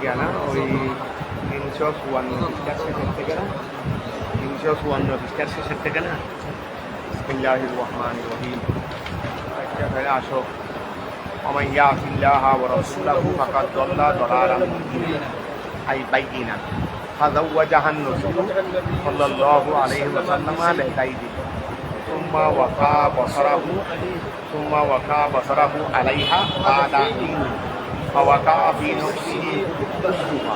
ইয়া না ওই 354 পৃষ্ঠার শেষের থেকে না 354 পৃষ্ঠার শেষের থেকে না বিসমিল্লাহির রহমানির রহিম একটা ফেলে আসো ومن يعص الله ورسوله فقد ضل ضلالا مبينا أي بينا فزوجها النبي صلى الله عليه وسلم بزيد ثم وقع بصره عليها بعد حين فوقع في نفسه حبها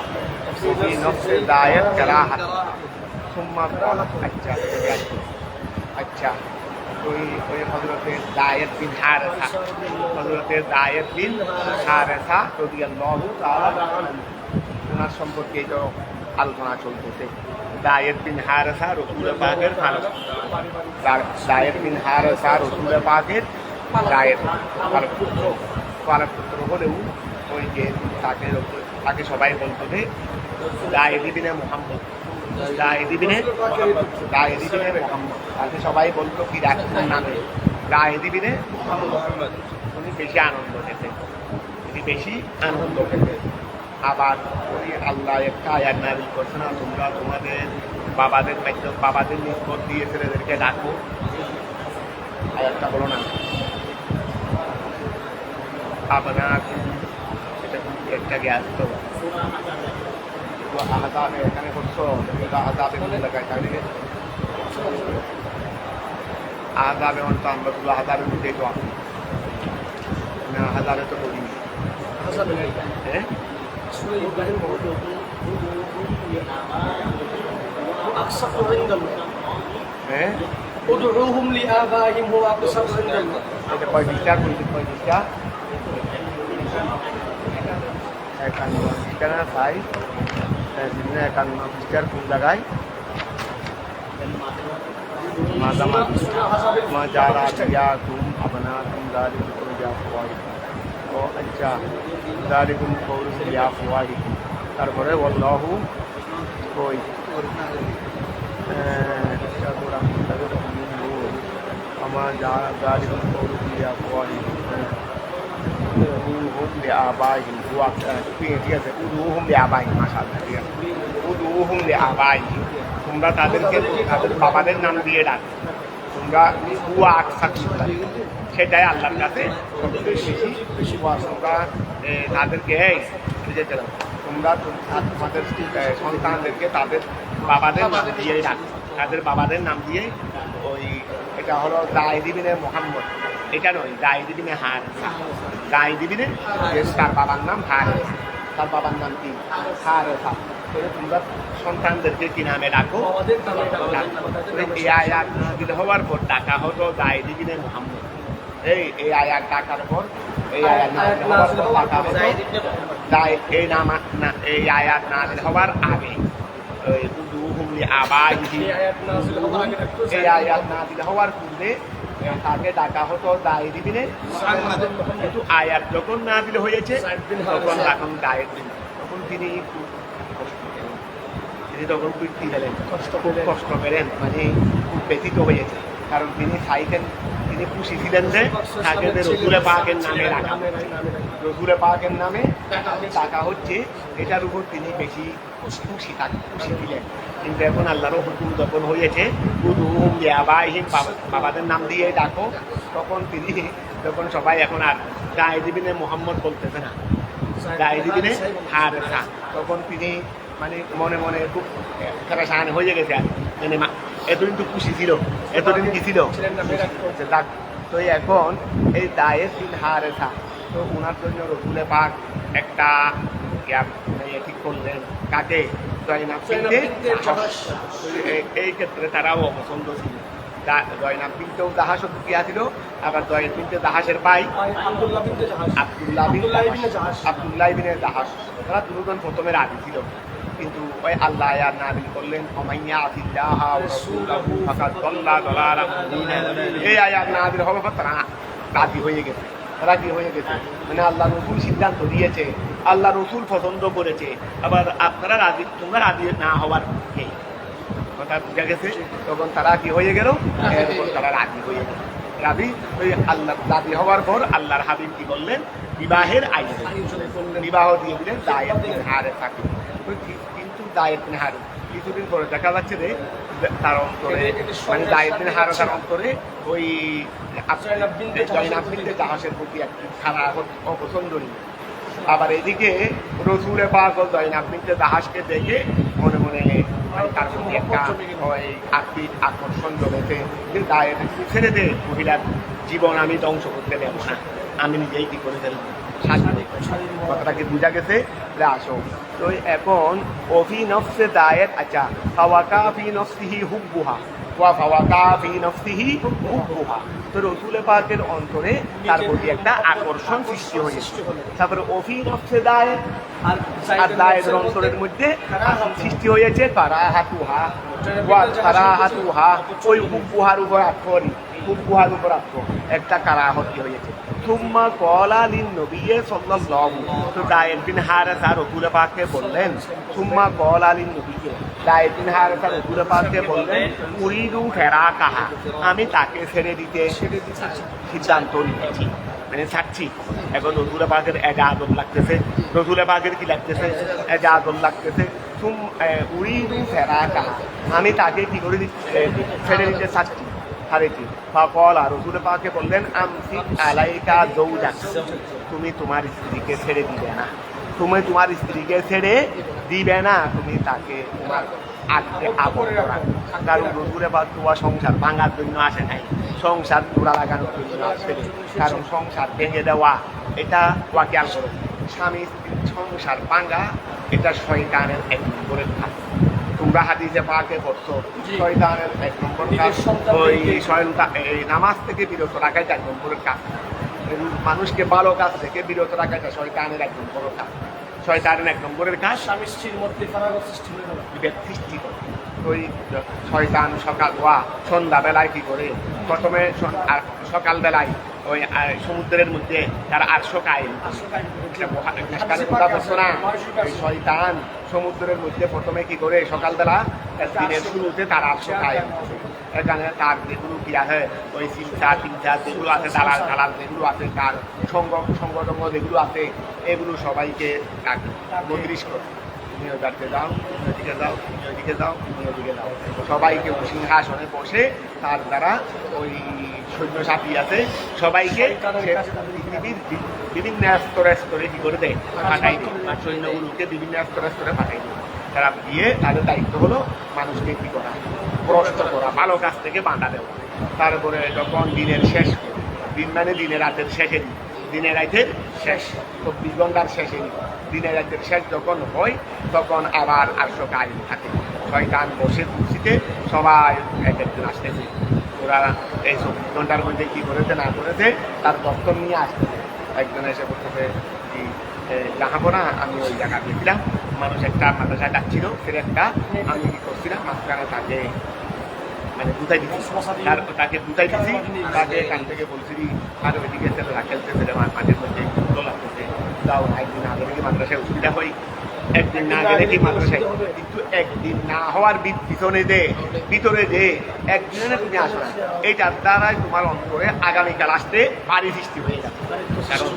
وفي نفس الآية كراهة ثم قال अच्छा ওই হযরতে দায়েদ বিন হারেসা রাদিয়াল্লাহু তাআলা ওনার সম্পর্কে এই তো আলোচনা চলতেছে। দায়েদ বিন হারেসা রাসূল পাকের পালক পুত্র হলেও ওই যে তাকে সবাই বলতো যে দায়েদ ইবনে মুহাম্মদ তাকে সবাই বলতো কি রাসূলের নামে দায়েদ ইবনে মুহাম্মদ। উনি বেশি আনন্দ পেতে আবার ওই আল্লাহ একটা আয়াত নাযিল করছে না, তোমরা তোমাদের বাবাদের নিকট দিয়ে ছেলেদেরকে ডাকো। আয়াতটা বলো না, আপনার এটা একটা গ্যাস তো আহজাবে এখানে করছো, আহজাবে মনে লাগাই তাহলে আহজাবে অন্ত আমরা তুলো আহজাবের মধ্যেই তো আসি না, আহজাবে তো করি হ্যাঁ হ্যাঁ ادعوهم لآبائهم هو أقسط عند الله. এটা কয় পৃষ্ঠা 51 পৃষ্ঠা না ভাই, 51 পৃষ্ঠার কোন জায়গায় মা যারা দিয়া তুম আপনা তুম দালিকুম ইয়া ফাওয়াইদ ও আচ্ছা দালিকুম কওলুম ইয়া ফাওয়াইদ। তারপরে আল্লাহু কই আমার দালিকুম কওলুম ইয়া ফাওয়াইদ উদুহুম লিআবাইহিম হুয়া ঠিক আছে, উদুহুম লিআবাইহিম মাশাআল্লাহ ঠিক আছে, উদুহুম লিআবাইহিম তোমরা তাদেরকে তাদের বাবাদের নাম দিয়ে ডাকো। তোমরা হুয়া আকসার সেটাই আল্লাহর কাছে সবচেয়ে বেশি তোমরা তাদেরকে তোমরা তোমাদের সন্তানদেরকে তাদের বাবাদের নাম দিয়েই ডাকো, তাদের বাবাদের নাম দিয়ে। ওই এটা হলো দায়েদ ইবনে মুহাম্মদ, এটা নয় দায়েদ ইবনে হারেসা। দায়েদ ইবনে তার বাবার নাম হারেসা, তার বাবার নাম কি হারেসা। তোমরা সন্তানদেরকে কি নামে ডাকো? এই আয়াত নাযিল হওয়ার পর ডাকা হতো দায়েদ ইবনে মুহাম্মদ। এই আয়াত ডাকার পর এই আয়াত নাযিল হওয়ার পর ডাকা হতো দায়েদ। এই আয়াত নাযিল হওয়ার আগে ওই উদুহুম লিআবাইহিম, এই আয়াত নাযিল হওয়ার পূর্বে তাকে ডাকা হতো দায়েদ ইবনে মুহাম্মদ। কিন্তু আয়াত যখন নাযিল হয়েছে তখন দায়েদ তখন তিনি তখন বৃত্তি পেলেন, খুব কষ্ট পেলেন, মানে খুব ব্যথিত হয়েছে। কারণ তিনি চাইতেন, তিনি খুশি ছিলেন যে তাকে রসুলে পাকের নামে রাখা, রসুলে পাকের নামে টাকা হচ্ছে, এটার উপর তিনি বেশি খুশি ছিলেন। কিন্তু এখন আল্লাহরও হুকুম যখন হয়েছে উদুহুম লিআবাইহিম বাবাদের নাম দিয়ে ডাকো, তখন সবাই এখন আর দায়েদ ইবনে মুহাম্মদ বলতেছে না, দায়েদ ইবনে হারেসা। তখন তিনি মানে মনে মনে খুব পেরেশান হয়ে গেছে, মানে এতদিন তো খুশি ছিল, এতদিন কি ছিল। তো এখন এই দায়েদ বিন হারেসা, তো ওনার জন্য রসুলে পাক একটা ঠিক করলেন, কাকে? জয়নাব বিনতে জাহাশ। এই ক্ষেত্রে তারাও অপছন্দ ছিল। জয়নাব বিনতেও জাহাশ কিয়া ছিল, আবার জয়নাব বিনতে জাহাশের ভাই আব্দুল্লাহ ইবনে জাহাশ, তারা দুজন প্রথমে রাজি ছিল। কিন্তু ওই আল্লাহ আয়াত নাযিল করলেন ওমাইয়া আতিল্লাহা ওয়া রাসূলুহু ফাকাদ দাল্লা দালালাম মুবিনা। এই আয়াত নাযিল হওয়ার পর তারা রাজি হয়ে গেছে, মানে আল্লাহ রসুল সিদ্ধান্ত দিয়েছে, আল্লাহ রসুল পছন্দ করেছে। আবার আপনারা রাজি, তোমরা রাজি না হওয়ার কথা বুঝা গেছে। তখন তারা কি হয়ে গেল, তারা রাজি হয়ে গেল। রাবি ওই আল্লাহ দাবি হওয়ার পর আল্লাহর হাবিব কি বললেন, বিবাহের আয়োজন বিবাহ দিয়ে দিলেন দায়ের বিন হারেসাকে। কিন্তু দায়ের বিন হারেস কিছুদিন পরে দেখা যাচ্ছে যে তার অন্তরে মানে দায়ের বিন হারেসার অন্তরে ওই জয়নাব বিনতে জাহাজের প্রতি একটি খারাপ অপছন্দ নিয়ে। আবার এদিকে রসুলে পাক ও জয়নাব বিনতে জাহাজকে দেখে মনে মনে তার প্রতি একটা ওই আত্মিক আকর্ষণ জমেছে। কিন্তু দায়ের ছেড়ে দে, মহিলার জীবন আমি ধ্বংস করতে দেবো না, আমি নিজেই কি করে ফেলবো। কথাটা কি বোঝা গেছে? আসো তো এখন অফি নফসে দায়ের আচ্ছা ফাওয়াকা ফি নফসিহি হুব্বুহা ওয়া ফাওয়াকা ফি নফসিহি হুব্বুহা। তো রসুল পাকের অন্তরে তার প্রতি একটা আকর্ষণ সৃষ্টি হয়েছে। তারপরে অফি নফসে দায়ের আর দায়ের অন্তরের মধ্যে সৃষ্টি হয়েছে কারাহাতুহা ওয়া কারাহাতুহা, ওই হুব্বুহার উপর আক্ষরি হুব্বুহার উপর আক্ষ একটা কারাহতি হয়েছে। সুম্মা কলা লিন নবী সাল্লাল্লাহু, তো দায়ের বিন হারেসা রসুল পাককে বললেন, সুম্মা কলা লিন নবী, দায়ের বিন হারেসা রসুল পাককে বললেন, উরিদু ফেরাকাহা, আমি তাকে ছেড়ে দিতে সিদ্ধান্ত নিয়েছি, মানে ছাড়ছি। এখন রসুল পাকের এজাজত লাগতেছে, রসুল পাকের কি লাগতেছে? এজাজত লাগতেছে। উরিদু ফেরাকাহা, আমি তাকে কি করে ছেড়ে দিতে চাচ্ছি, ছাড়েছি। ফল আর রসুল পাকে বললেন, আমসিক আলাইকা জৌজাক, তুমি তোমার স্ত্রীকে ছেড়ে দিবে না, তুমি তোমার স্ত্রীকে ছেড়ে দিবে না, তুমি তাকে তোমার আগে আবদ্ধ রাখো। কারণ রসুলে পাক তোমার সংসার ভাঙার জন্য আসে নাই, সংসার জোড়া লাগানোর জন্য আসে। কারণ সংসার ভেঙে দেওয়া এটা ওয়াকিয়াল করো, স্বামী স্ত্রীর সংসার ভাঙা এটা শয়তানের এক নম্বরের কাজ। তোমরা হাদিসে পাকে পড়ছো শয়তানের এক নম্বর কাজ ওই নামাজ থেকে বিরত রাখাই 4 নম্বরের কাজ। মানুষকে ভালো কাজ থেকে বিরত রাখাটা শয়তানের 1 নম্বর কাজ। শয়তানের 1 নম্বরের কাজ স্বামী স্ত্রীর মধ্যে ফারাক সৃষ্টি হয়ে গেল, সৃষ্টি করে। ওই শয়তান সকাল ওয়া সন্ধ্যাবেলায় কি করে, প্রথমে সকালবেলায় ওই সমুদ্রের মধ্যে তার 800 কায়েম কথা বলছো না, শয়তান সমুদ্রের মধ্যে প্রথমে কি করে সকালবেলা দিনের শুরুতে তার 800 কায়েম। এখানে তার যেগুলো কি আছে ওই চিন্তা যেগুলো আছে, দালাল যেগুলো আছে, তার সংগঠন যেগুলো আছে, এগুলো সবাইকে বদলিশ করে, তুমি ওদিকে যাও, ওদিকে যাও, ওদিকে যাও, ওদিকে যাও, সবাইকে সিংহাসনে বসে তার দ্বারা ওই সৈন্য সাথী আছে সবাইকে পৃথিবীর বিভিন্ন স্তরে স্তরে কি করে দেয়, পাঠাই দেয়, সৈন্যগুলোকে বিভিন্ন স্তরে স্তরে পাঠাই দেয়। তারা গিয়ে তাদের দায়িত্ব হলো মানুষকে কি করা, প্রশ্ন করা, ভালো কাজ থেকে বাঁধা দেওয়া। তারপরে যখন দিনের শেষ, দিন মানে দিনের রাতের শেষে, দিনের রাতের শেষ 24 ঘন্টার শেষে, দিনের রাতের শেষ যখন হয় তখন আবার 800 কায়েম থাকে। শয়তান বসে কুর্সিতে সবাই এক একজন আসতেছে। ওরা এই 24 ঘন্টার মধ্যে কী করেছে না করেছে তার দপ্তর নিয়ে আসতেছে। একজন এসে বলতেছে কি যাবো না, আমি ওই জায়গায় গেছিলাম, মানুষ একটা মাদ্রাসায় ডাকছিল, সে একটা আমি কি করছিলাম মাঝখানে তাকে মানে বুঝাই দিচ্ছি, তাকে বুঝাই দিচ্ছি, তাকে এখান থেকে বলছিলি আর ওইদিকে ছেলেরা খেলতেছে মাঠের মধ্যে ভালো লাগতেছে, যাও একদিন আগে থেকে মাদ্রাসায় অসুবিধা হয়, একদিন না গেলে কি মাদ্রাসায়, কিন্তু একদিন না হওয়ার ভিতরে যে একদিনে তুমি আসো না, এইটার দ্বারাই তোমার অন্তরে আগামীকাল আসতে বাড়ি সৃষ্টি হয়ে যাবে। কারণ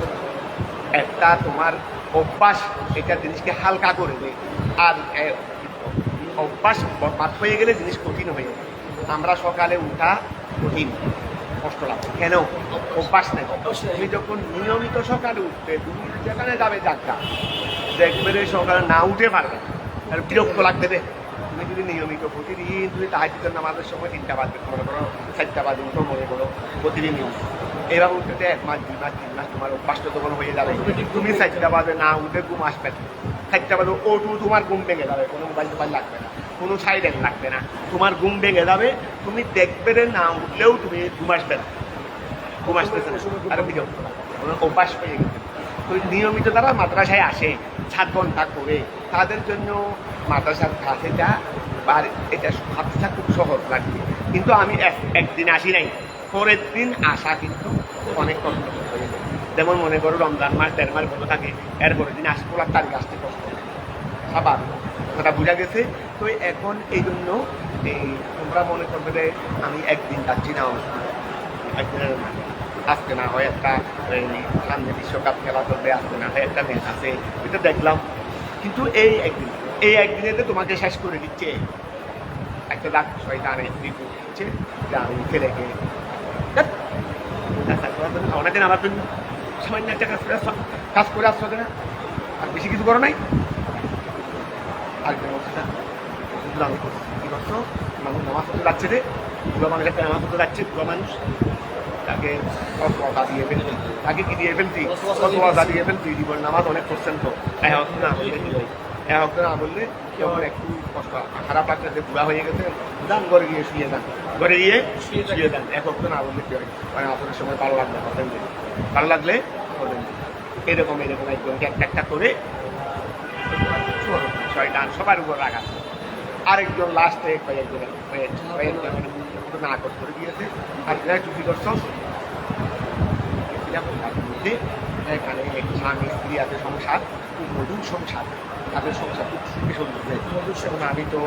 একটা তোমার অভ্যাস এটা জিনিসকে হালকা করে দেয়, আর অভ্যাস বাদ হয়ে গেলে জিনিস কঠিন হয়ে যায়। আমরা সকালে উঠা কঠিন, কষ্ট লাগে, কেন? অভ্যাস নেই। তুমি যখন নিয়মিত সকালে উঠবে, তুমি যেখানে যাবে যাত্রা দেখবে সকালে না উঠে পারবে, আর বিরক্ত লাগবে রে। তুমি যদি নিয়মিত প্রতিদিন তুমি তাহাজ্জুদের নামাজের সময় 3টা বাজে মনে করো, 4টা বাজে উঠো মনে করো, প্রতিদিন নিয়মিত এইভাবে উঠতে 1 মাস 2 মাস 3 মাস তোমার অভ্যাসটা তখন হয়ে যাবে। তুমি 4টা বাজে না উঠে ঘুম আসবে, 4টা বাজে ওঠু, তোমার ঘুম ভেঙে যাবে, কোনো মোবাইল টোবাইল লাগবে না, কোনো সাইলেন্ট লাগবে না, তোমার ঘুম ভেঙে যাবে। তুমি দেখবে না উঠলেও তুমি ঘুম আসবে না, ঘুম আসতেছে না, আর বিরক্ত অভ্যাস হয়ে গেছে। তো নিয়মিত তারা মাদ্রাসায় আসে 7 ঘন্টা করে, তাদের জন্য মাদ্রাসার কাছেটা আর এটা ভাবটা খুব সহজ লাগবে। কিন্তু আমি একদিন আসি নাই, পরের দিন আসা কিন্তু অনেক কষ্ট হয়ে যায়। যেমন মনে করো রমজান মাস 1.5 মাস বন্ধ থাকে, এরপরের দিন 16 তারিখ আসতে কষ্ট আবার কথা বোঝা গেছে। তো এখন এই জন্য এই তোমরা মনে করবে যে আমি একদিন যাচ্ছি না, একদিনের মানে আজকে না হয় একটা সামনে বিশ্বকাপ খেলা চলবে, আজকে না হয় একটা ম্যাচ আছে, এটা দেখলাম। কিন্তু এই একদিনেতে তোমাকে শেষ করে দিচ্ছে একটা লাখ শয়তানে রিপোর্ট দিচ্ছে যে আমি ছেলেকে অনেকদিন আমার তুমি সামান্য একটা কাজ করে আসছো না, আর বেশি কিছু করো নাই। আরেকটা অবস্থা আমি করছি কী করছো, মানুষ নামাজ পড়তে যাচ্ছে রে, বুড়ো মানুষ একটা নামাজ পড়তে যাচ্ছে, বুড়ো মানুষ তাকে কথা দিয়ে ফেলছি, তাকে কি দিয়ে ফেলছি, কথা দিয়ে ফেলছি, জীবন নামাজ অনেক করছেন তো এখন না বললে কি হয়, এখন না বললে যখন একটু কষ্ট খারাপ লাগছে যে বুড়া হয়ে গেছে, যান ঘরে গিয়ে শুয়ে যান, ঘরে গিয়ে শুয়ে যান, এক অক্ট না বললে কি হয়, মানে আপনার সময় ভালো লাগবে হতেন, ভালো লাগলে হতেন। এরকম একজনকে একটা করে শয়তান সবার উপর রাখা। আরেকজন লাস্টে কয়েকজনের না করে দিয়েছে, আর চুক্তি করছ এখানে স্বামী স্ত্রী আছে, সংসার খুব মধুর সংসার, তাদের সংসার খুব সুখে সুন্দর। এখন আমি তো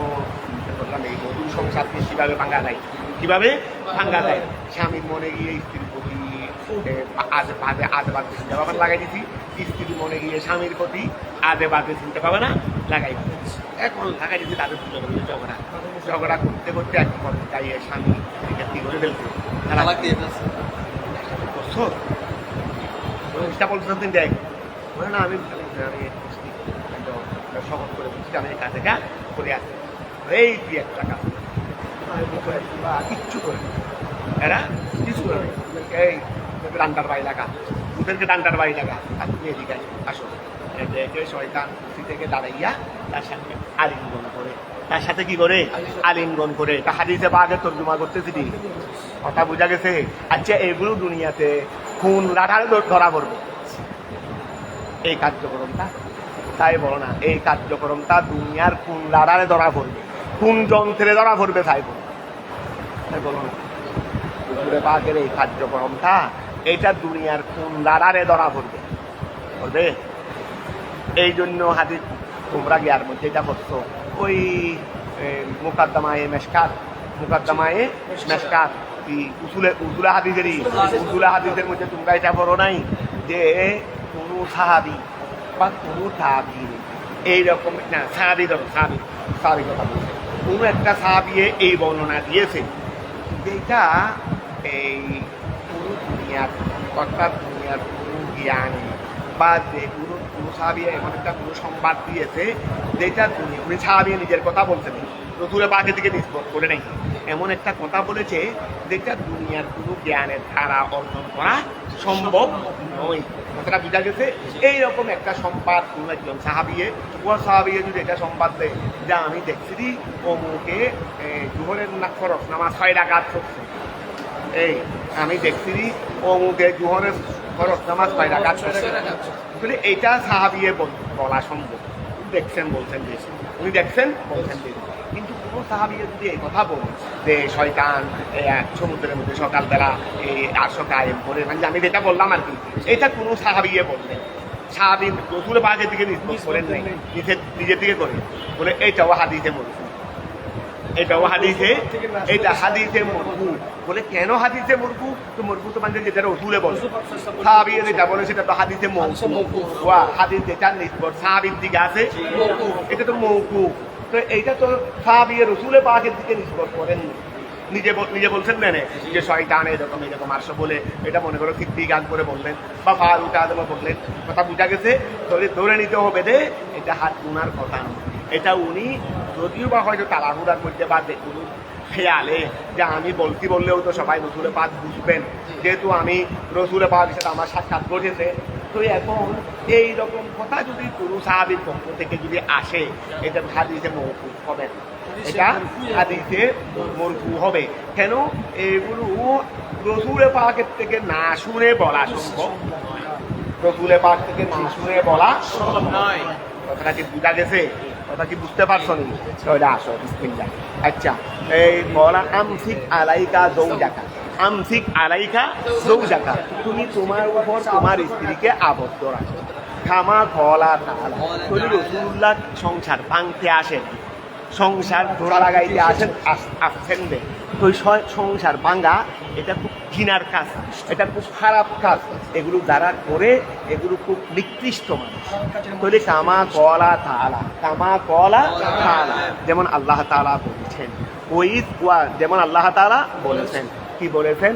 বললাম এই মধুর সংসারকে কীভাবে ভাঙা যায়, কীভাবে ভাঙা যায়। স্বামীর মনে গিয়ে স্ত্রীর প্রতি আজে বাজে চিন্তা ভাবনা লাগাই দিচ্ছি, স্ত্রীর মনে গিয়ে স্বামীর প্রতি আজে বাজে চিন্তা ভাবনা লাগাই দিচ্ছি। এখন লাগাই দিচ্ছি তাদের ঝগড়া করতে করতে এক পর্যায়ে স্বামী কি করে ফেলছে, বলছেন দেখ বলে না, আমি শপথ করে বলছি আমি এই কাজে করে আসছি, এই তুই একটা কাজ কিচ্ছু করে এরা কিছু করে এই ডান্ডার বাড়ি লাগা, ওদেরকে ডান্ডার বাড়ি লাগা, আর তুমি এদিকে আসো। শয়তান থেকে দাঁড়াইয়া তার সাথে আলিঙ্গন করে, তার সাথে কি করে আলিঙ্গন করে, তা হাদিসে বাগে তর্জমা করতেছি, কথা বোঝা গেছে। আচ্ছা এগুলো দুনিয়াতে খুন রাঠার ধরা পড়বে এই কার্যক্রমটা, তাই বলো না এই কার্যক্রমটা দুনিয়ার খুন রাডারে ধরা পড়বে, কোন যন্ত্রে ধরা পড়বে তাই বলো না। হুজুরে পাকের এই কার্যক্রমটা এটা দুনিয়ার খুন রাডারে ধরা পড়বে, বলবে। এই জন্য হাদিস তোমরা গিয়ার মধ্যে এটা করছো, ওই মুকাদ্দমায়ে মেশকাত উসুলে হাদিসের মধ্যে তোমরা এটা পড়ো নাই যে কোনো সাহাবি বা কোনো তাবিঈন এইরকম না, সাহাবি কথা বলছে, কোনো একটা সাহাবিয়ে এই বর্ণনা দিয়েছে যেটা এই পুরো দুনিয়ার অর্থাৎ দুনিয়ার কোনো জ্ঞানী বা যে কোনো সাহাবিয়ে এমন একটা কোনো সংবাদ দিয়েছে যেটা উনি সাহাবিয়ে নিজের কথা বলছেন, রসুলের পাকে থেকে নিষ্পত করে নাই, এমন একটা কথা বলেছে যেটা দুনিয়ার কোনো জ্ঞানের ধারা অর্জন করা সম্ভব নয়। কথাটা বোঝা গেছে। এইরকম একটা সংবাদ কোনো একজন সাহাবিয়ে যদি এটা সংবাদ দেয় যে আমি দেখছি অমুকে জোহরের ফরজ নামাজ 6 রাকাত পড়ছে, এই আমি দেখছি অমুকে জোহরের ফরজ নামাজ 6 রাকাত পড়ছে, এইটা সাহাবিয়ে বলা সম্ভব। বলছেন উনি দেখছেন বলছেন, কিন্তু কোনো সাহাবিয়ে যদি এই কথা বলে যে শয়তান সমুদ্রের মধ্যে সকালবেলা এই আরশ কায়েম করে, মানে আমি যেটা বললাম আর কি, এটা কোনো সাহাবিয়ে বললেন, সাহাবী রসুলের পাকের দিকে নিষ্পত করেন নাই, নিজের দিকে করে বলে এইটাও হাদিসে মরফু, এটা হাদিসে মরফু বলে। কেন হাদিসে মরফু? তো মরফু তো মানে যেটা রসুলে বলে, সাহাবিয়ে যেটা বলে সেটা তো হাদিসে মওকূফ, হাদিস যেটা নিসবত সাহাবীর দিকে আছে এটা তো মওকূফ। তো এইটা তো সাহাবিয়ে রসুলের পাকের দিকে নিসবত করেন, নিজে বলছেন না যে শয়তান এরকম আরশ বলে, এটা মনে করো সিদ্দিক আকবরে বললেন বা ফারুক আজম বললেন, কথা বুঝা গেছে। ধরে নিতে হবে যে এটা হাত গুনার কথা নয়, এটা উনি যদিও বা হয়তো তাড়াহুড়ার মধ্যে বা কোনো খেয়ালে যে আমি বললেও তো সবাই রসুলের পাক বুঝবেন, যেহেতু আমি রসুলের পাকের সাথে আমার সাক্ষাৎ ঘটেছে, তো এখন এইরকম কথা যদি কোনো সাহাবীর পক্ষ থেকে যদি আসে এটা হাদিসে মওকুফ হবে, এটা হাদিসে মরফু হবে। কেন? এগুলো রসুলের পাকের থেকে না শুনে বলা সম্ভব, রসুলের পাক থেকে না শুনে বলা সম্ভব নয়। কথাটা কি বুঝা গেছে? কথা কি বুঝতে পারছো নি? ওইটা আসো বিসমিল্লাহ। আচ্ছা, এই বলা আমসিক আলাইকা যৌজাকা, তুমি তোমার উপর তোমার স্ত্রীকে আবদ্ধ রাখো। খামা কলা তাআলা, রাসূলুল্লাহ সংসার ভাঙতে আসেন, সংসার ধরা লাগাইতে আসেন, তো ওই সংসার ভাঙ্গা এটা খুব ঘৃণার কাজ, এটা খুব খারাপ কাজ, এগুলো যারা করে এগুলো খুব নিকৃষ্ট মানুষ। তাহলে কামা কলা তাআলা যেমন আল্লাহ তাআলা বলেছেন, যেমন আল্লাহ তাআলা বলেছেন, কি বলেছেন?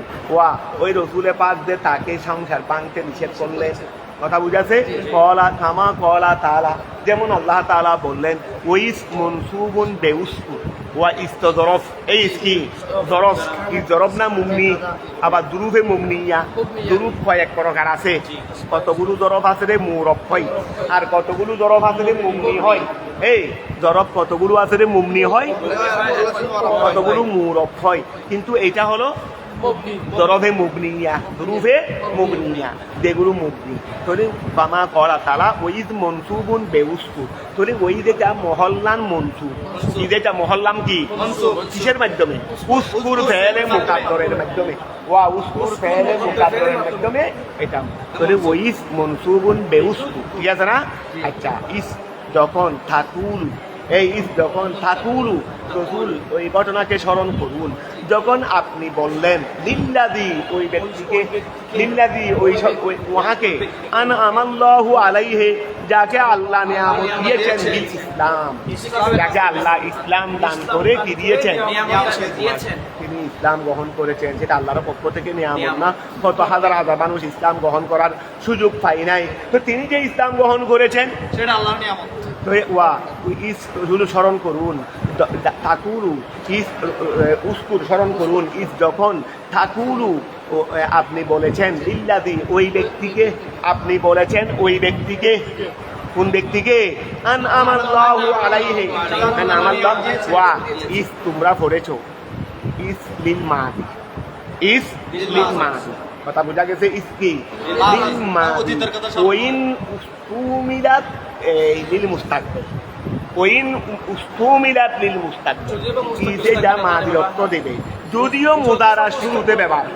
ওই রসুলে পাক যে তাকে সংসার ভাঙতে নিষেধ করলেন, কথা বুঝাছে? কামা কলা তাআলা, যেমন আল্লাহ তাআলা বললেন ওইস মনসুবুন বেউসকুর ওয়া ইস্তজরফ, এই কি জরফ, কি জরফ না মুমনি, আবার দুরুফে মুমনিয়া, দুরুফ কয়েক প্রকার আছে, কতগুলো জরফ আছে রে মুরফ হয়, আর কতগুলো জরফ আছে রে মুমনি হয়। এই জরফ কতগুলো আছে রে মুমনি হয়, কতগুলো মুরফ হয়, কিন্তু এটা হলো জরফে মুবনিয়া, দুরুফে মুবনিয়া, যেগুলো মুবনি। তাহলে কামা কলা তাআলা ওইদ মনসুবুন বেউসকুর, তাহলে ওই যেটা মহল্লান মনসুব, এই যেটা মহল্লাম কি কিসের মাধ্যমে? উস্কুর ফেলে মুকাদ্দরের মাধ্যমে, উস্কুর ফেলে মুকাদ্দরের মাধ্যমে এটা। তাহলে ওইস মনসুবুন বেউসকুর, ঠিক আছে না? আচ্ছা, ইস যখন থাকুল, এই ইস যখন থাকুলু, রসুল ওই ঘটনাকে স্মরণ করুন, যখন আপনি বললেন লিল্লাযী, ওই ব্যক্তিকে, লিল্লাযী ওই ওয়াকে, আনআমাল্লাহু আলাইহি, যাকে আল্লাহ নিয়ামত দিয়েছেন, বিল ইসলাম, যাকে আল্লাহ ইসলাম দান করে কি দিয়েছেন, তিনি ইসলাম গ্রহণ করেছেন, সেটা আল্লাহর পক্ষ থেকে নিয়ামত না? কত হাজার হাজার মানুষ ইসলাম গ্রহণ করার সুযোগ পায় নাই, তো তিনি যে ইসলাম গ্রহণ করেছেন সেটা আল্লাহর নিয়ামত। স্মরণ করুন, থাকুরু ইস, উস্কুর স্মরণ করুন, ইস যখন থাকুরু আপনি বলেছেন, লিল্লাযী ওই ব্যক্তিকে, আপনি বলেছেন ওই ব্যক্তিকে, কোন ব্যক্তিকে? আনআমাল্লাহু আলাইহি, ইস তোমরা পড়েছো, ইস লিল মাদি, ইস লিল মাদি, কথা বোঝা গেছে? ইস কি লিল মাদি, ওইন উস্তুমিলাত লিল মুস্তাকবিল, ওইন উস্তুমিলাত লিল মুস্তাকবিল, ইজে যা মাদি অর্থ দেবে, যদিও মুদারা শুরুতে ব্যবহার,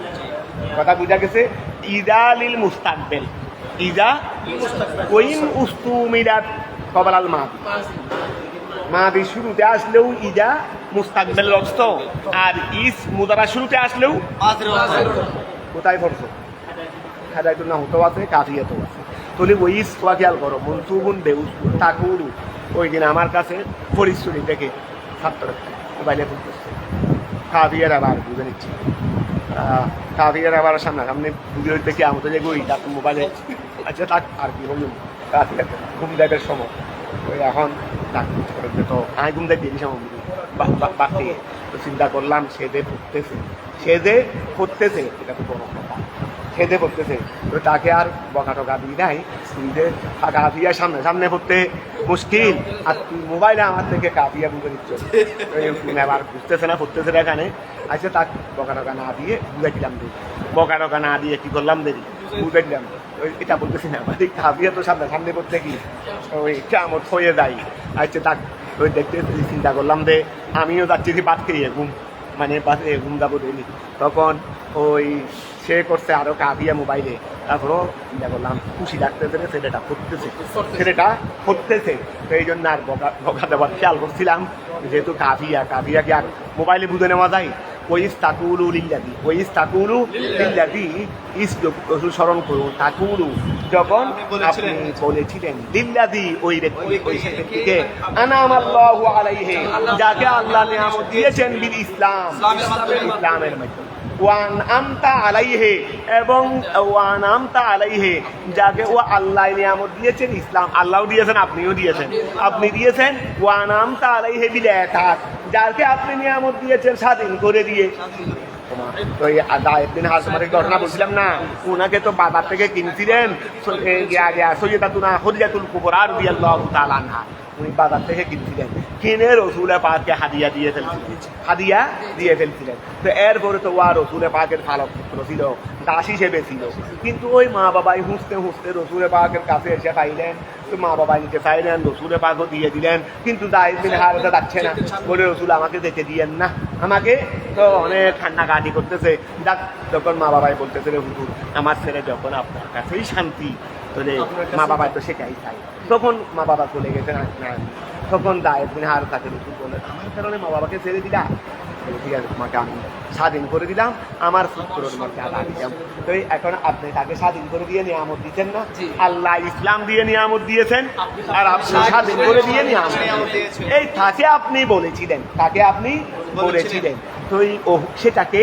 কথা বোঝা গেছে? ইদা লিল মুস্তাকবিল, ইদা ওইন উস্তুমিলাত কবলাল মাদি, মাদি শুরুতে আসলেও ইদা মুস্তাকবিল অর্থ, আর ইস মুদারা শুরুতে আসলেও কোথায় পড়ছো? খাদাই তো না হতো আছে, কাফিয়া তো আছে। তাহলে ওই ইসওয়া খেয়াল করো, মনসুবুন বেউসকুর তাকুরু, ওই দিন আমার কাছে পরিশ্রমী থেকে ছাত্র মোবাইলে বুঝতেছে, কাফিয়ার আবার বুঝে নিচ্ছি, কাফিয়ার আবার সামনাসামনি বুঝে দেখি আমাদের যে গই তার মোবাইলে, আচ্ছা তাক আর কি বলুন, কাফিয়ার ঘুম দেবের সময়, ওই এখন ডাক করবে, তো আমি ঘুম দেয় দিয়েছি সময় বাকি, তো চিন্তা করলাম সে যে পড়তেছে এটা তো বড় কথা, খেতে পড়তেছে, তো তাকে আর বকা টকা দিয়ে দেয়, যে কাফিয়া সামনে সামনে পড়তে মুশকিল, আর তুই মোবাইলে আমার থেকে কাফিয়া বুঝে নিচ্ছ, আবার বুঝতেছে না, পড়তেছে না এখানে। আচ্ছা তাক বকা টকা না দিয়ে বুঝে দিলাম, বকা টকা না দিয়ে কি করলাম দেরি বুঝে দিলাম, ওই এটা বলতেছি না, মানে কাফিয়া তো সামনে সামনে পড়তে কি ওই কেমন হয়ে যায়। আচ্ছা তাক ওই দেখতে চিন্তা করলাম যে আমিও যাচ্ছি বাদ খেয়ে ঘুম, মানে বাসে ঘুম যাবো দেয়নি, তখন ওই সে করছে আরো কাফিয়া মোবাইলে, তারপরও চিন্তা করলাম খুশি লাগতেছে, ছেলেটা ফুটতেছে, তো এই জন্য আর বকা দেওয়ার খেয়াল করছিলাম, যেহেতু কাফিয়া কি আর মোবাইলে বুঝে নেওয়া যায়। ওইস তাকুলু লিল্লাযী, ওইস তাকুলু লিল্লাযী, ইস স্মরণ করুন, তাকুলু যখন আপনি বলেছিলেন, লিল্লাযী ওই ব্যক্তিকে, আনআমাল্লাহু আলাইহি, যাকে আল্লাহ নিয়ামত দিয়েছেন, বিল ইসলাম, ইসলামের মাধ্যমে, ওয়ানআমতা আলাইহি, এবং ওয়ানআমতা আলাইহি, যাকে ও আল্লাহ নিয়ামত দিয়েছেন, ইসলাম আল্লাহও দিয়েছেন, আপনিও দিয়েছেন, আপনি দিয়েছেন, ওয়ানআমতা আলাইহি বিল ইতাআত, যাকে আপনি নিয়ামত দিয়েছেন স্বাধীন করে দিয়ে। তো এই একদিন হাসমারের ঘটনা বলছিলাম না, ওনাকে তো বাজার থেকে কিনছিলেন সৈয়দাতুনা খদিজাতুল কুবরা রাদিয়াল্লাহু তাআলা আনহা, উনি বাজার থেকে কিনছিলেন, কিনে রসুলে পাককে হাদিয়া দিয়ে ফেলছিলেন, তো এরপরে তো রসুলে পাকের ফালক পুত্র ছিল, দাস হিসেবে ছিল, কিন্তু ওই মা বাবাই হুঁসতে রসুলে পাকের কাছে এসে পাইলেন, তো মা বাবা নিতে চাইলেন, রসুলে পাকও দিয়ে দিলেন, কিন্তু জায়েদ বিন হারেসা যাচ্ছে না, বলে রসুল আমাকে যেতে দিয়েন না, আমাকে তো অনেক কান্নাকাটি করতেছে। যাক, যখন মা বাবাই বলতেছে হুজুর আমার ছেলে যখন আপনার কাছেই শান্তি, তাহলে মা বাবা তো সেটাই চাই, তখন মা বাবা চলে গেছে না, তখন জায়েদ বিন হারেসাকে রসুল বললেন, আমার কারণে মা বাবাকে ছেড়ে দিলা, ঠিক আছে, তোমাকে আমি স্বাধীন করে দিলাম, আমার পুত্রের মর্যাদা দিলাম। তো এখন আপনি তাকে স্বাধীন করে দিয়ে নিয়ামত দিচ্ছেন না? আল্লাহ ইসলাম দিয়ে নিয়ামত দিয়েছেন, আর আপনি স্বাধীন করে দিয়ে নিয়ামত দিয়েছেন। এই তাকে আপনি বলেছিলেন, তাকে আপনি বলেছিলেন। তো সেটাকে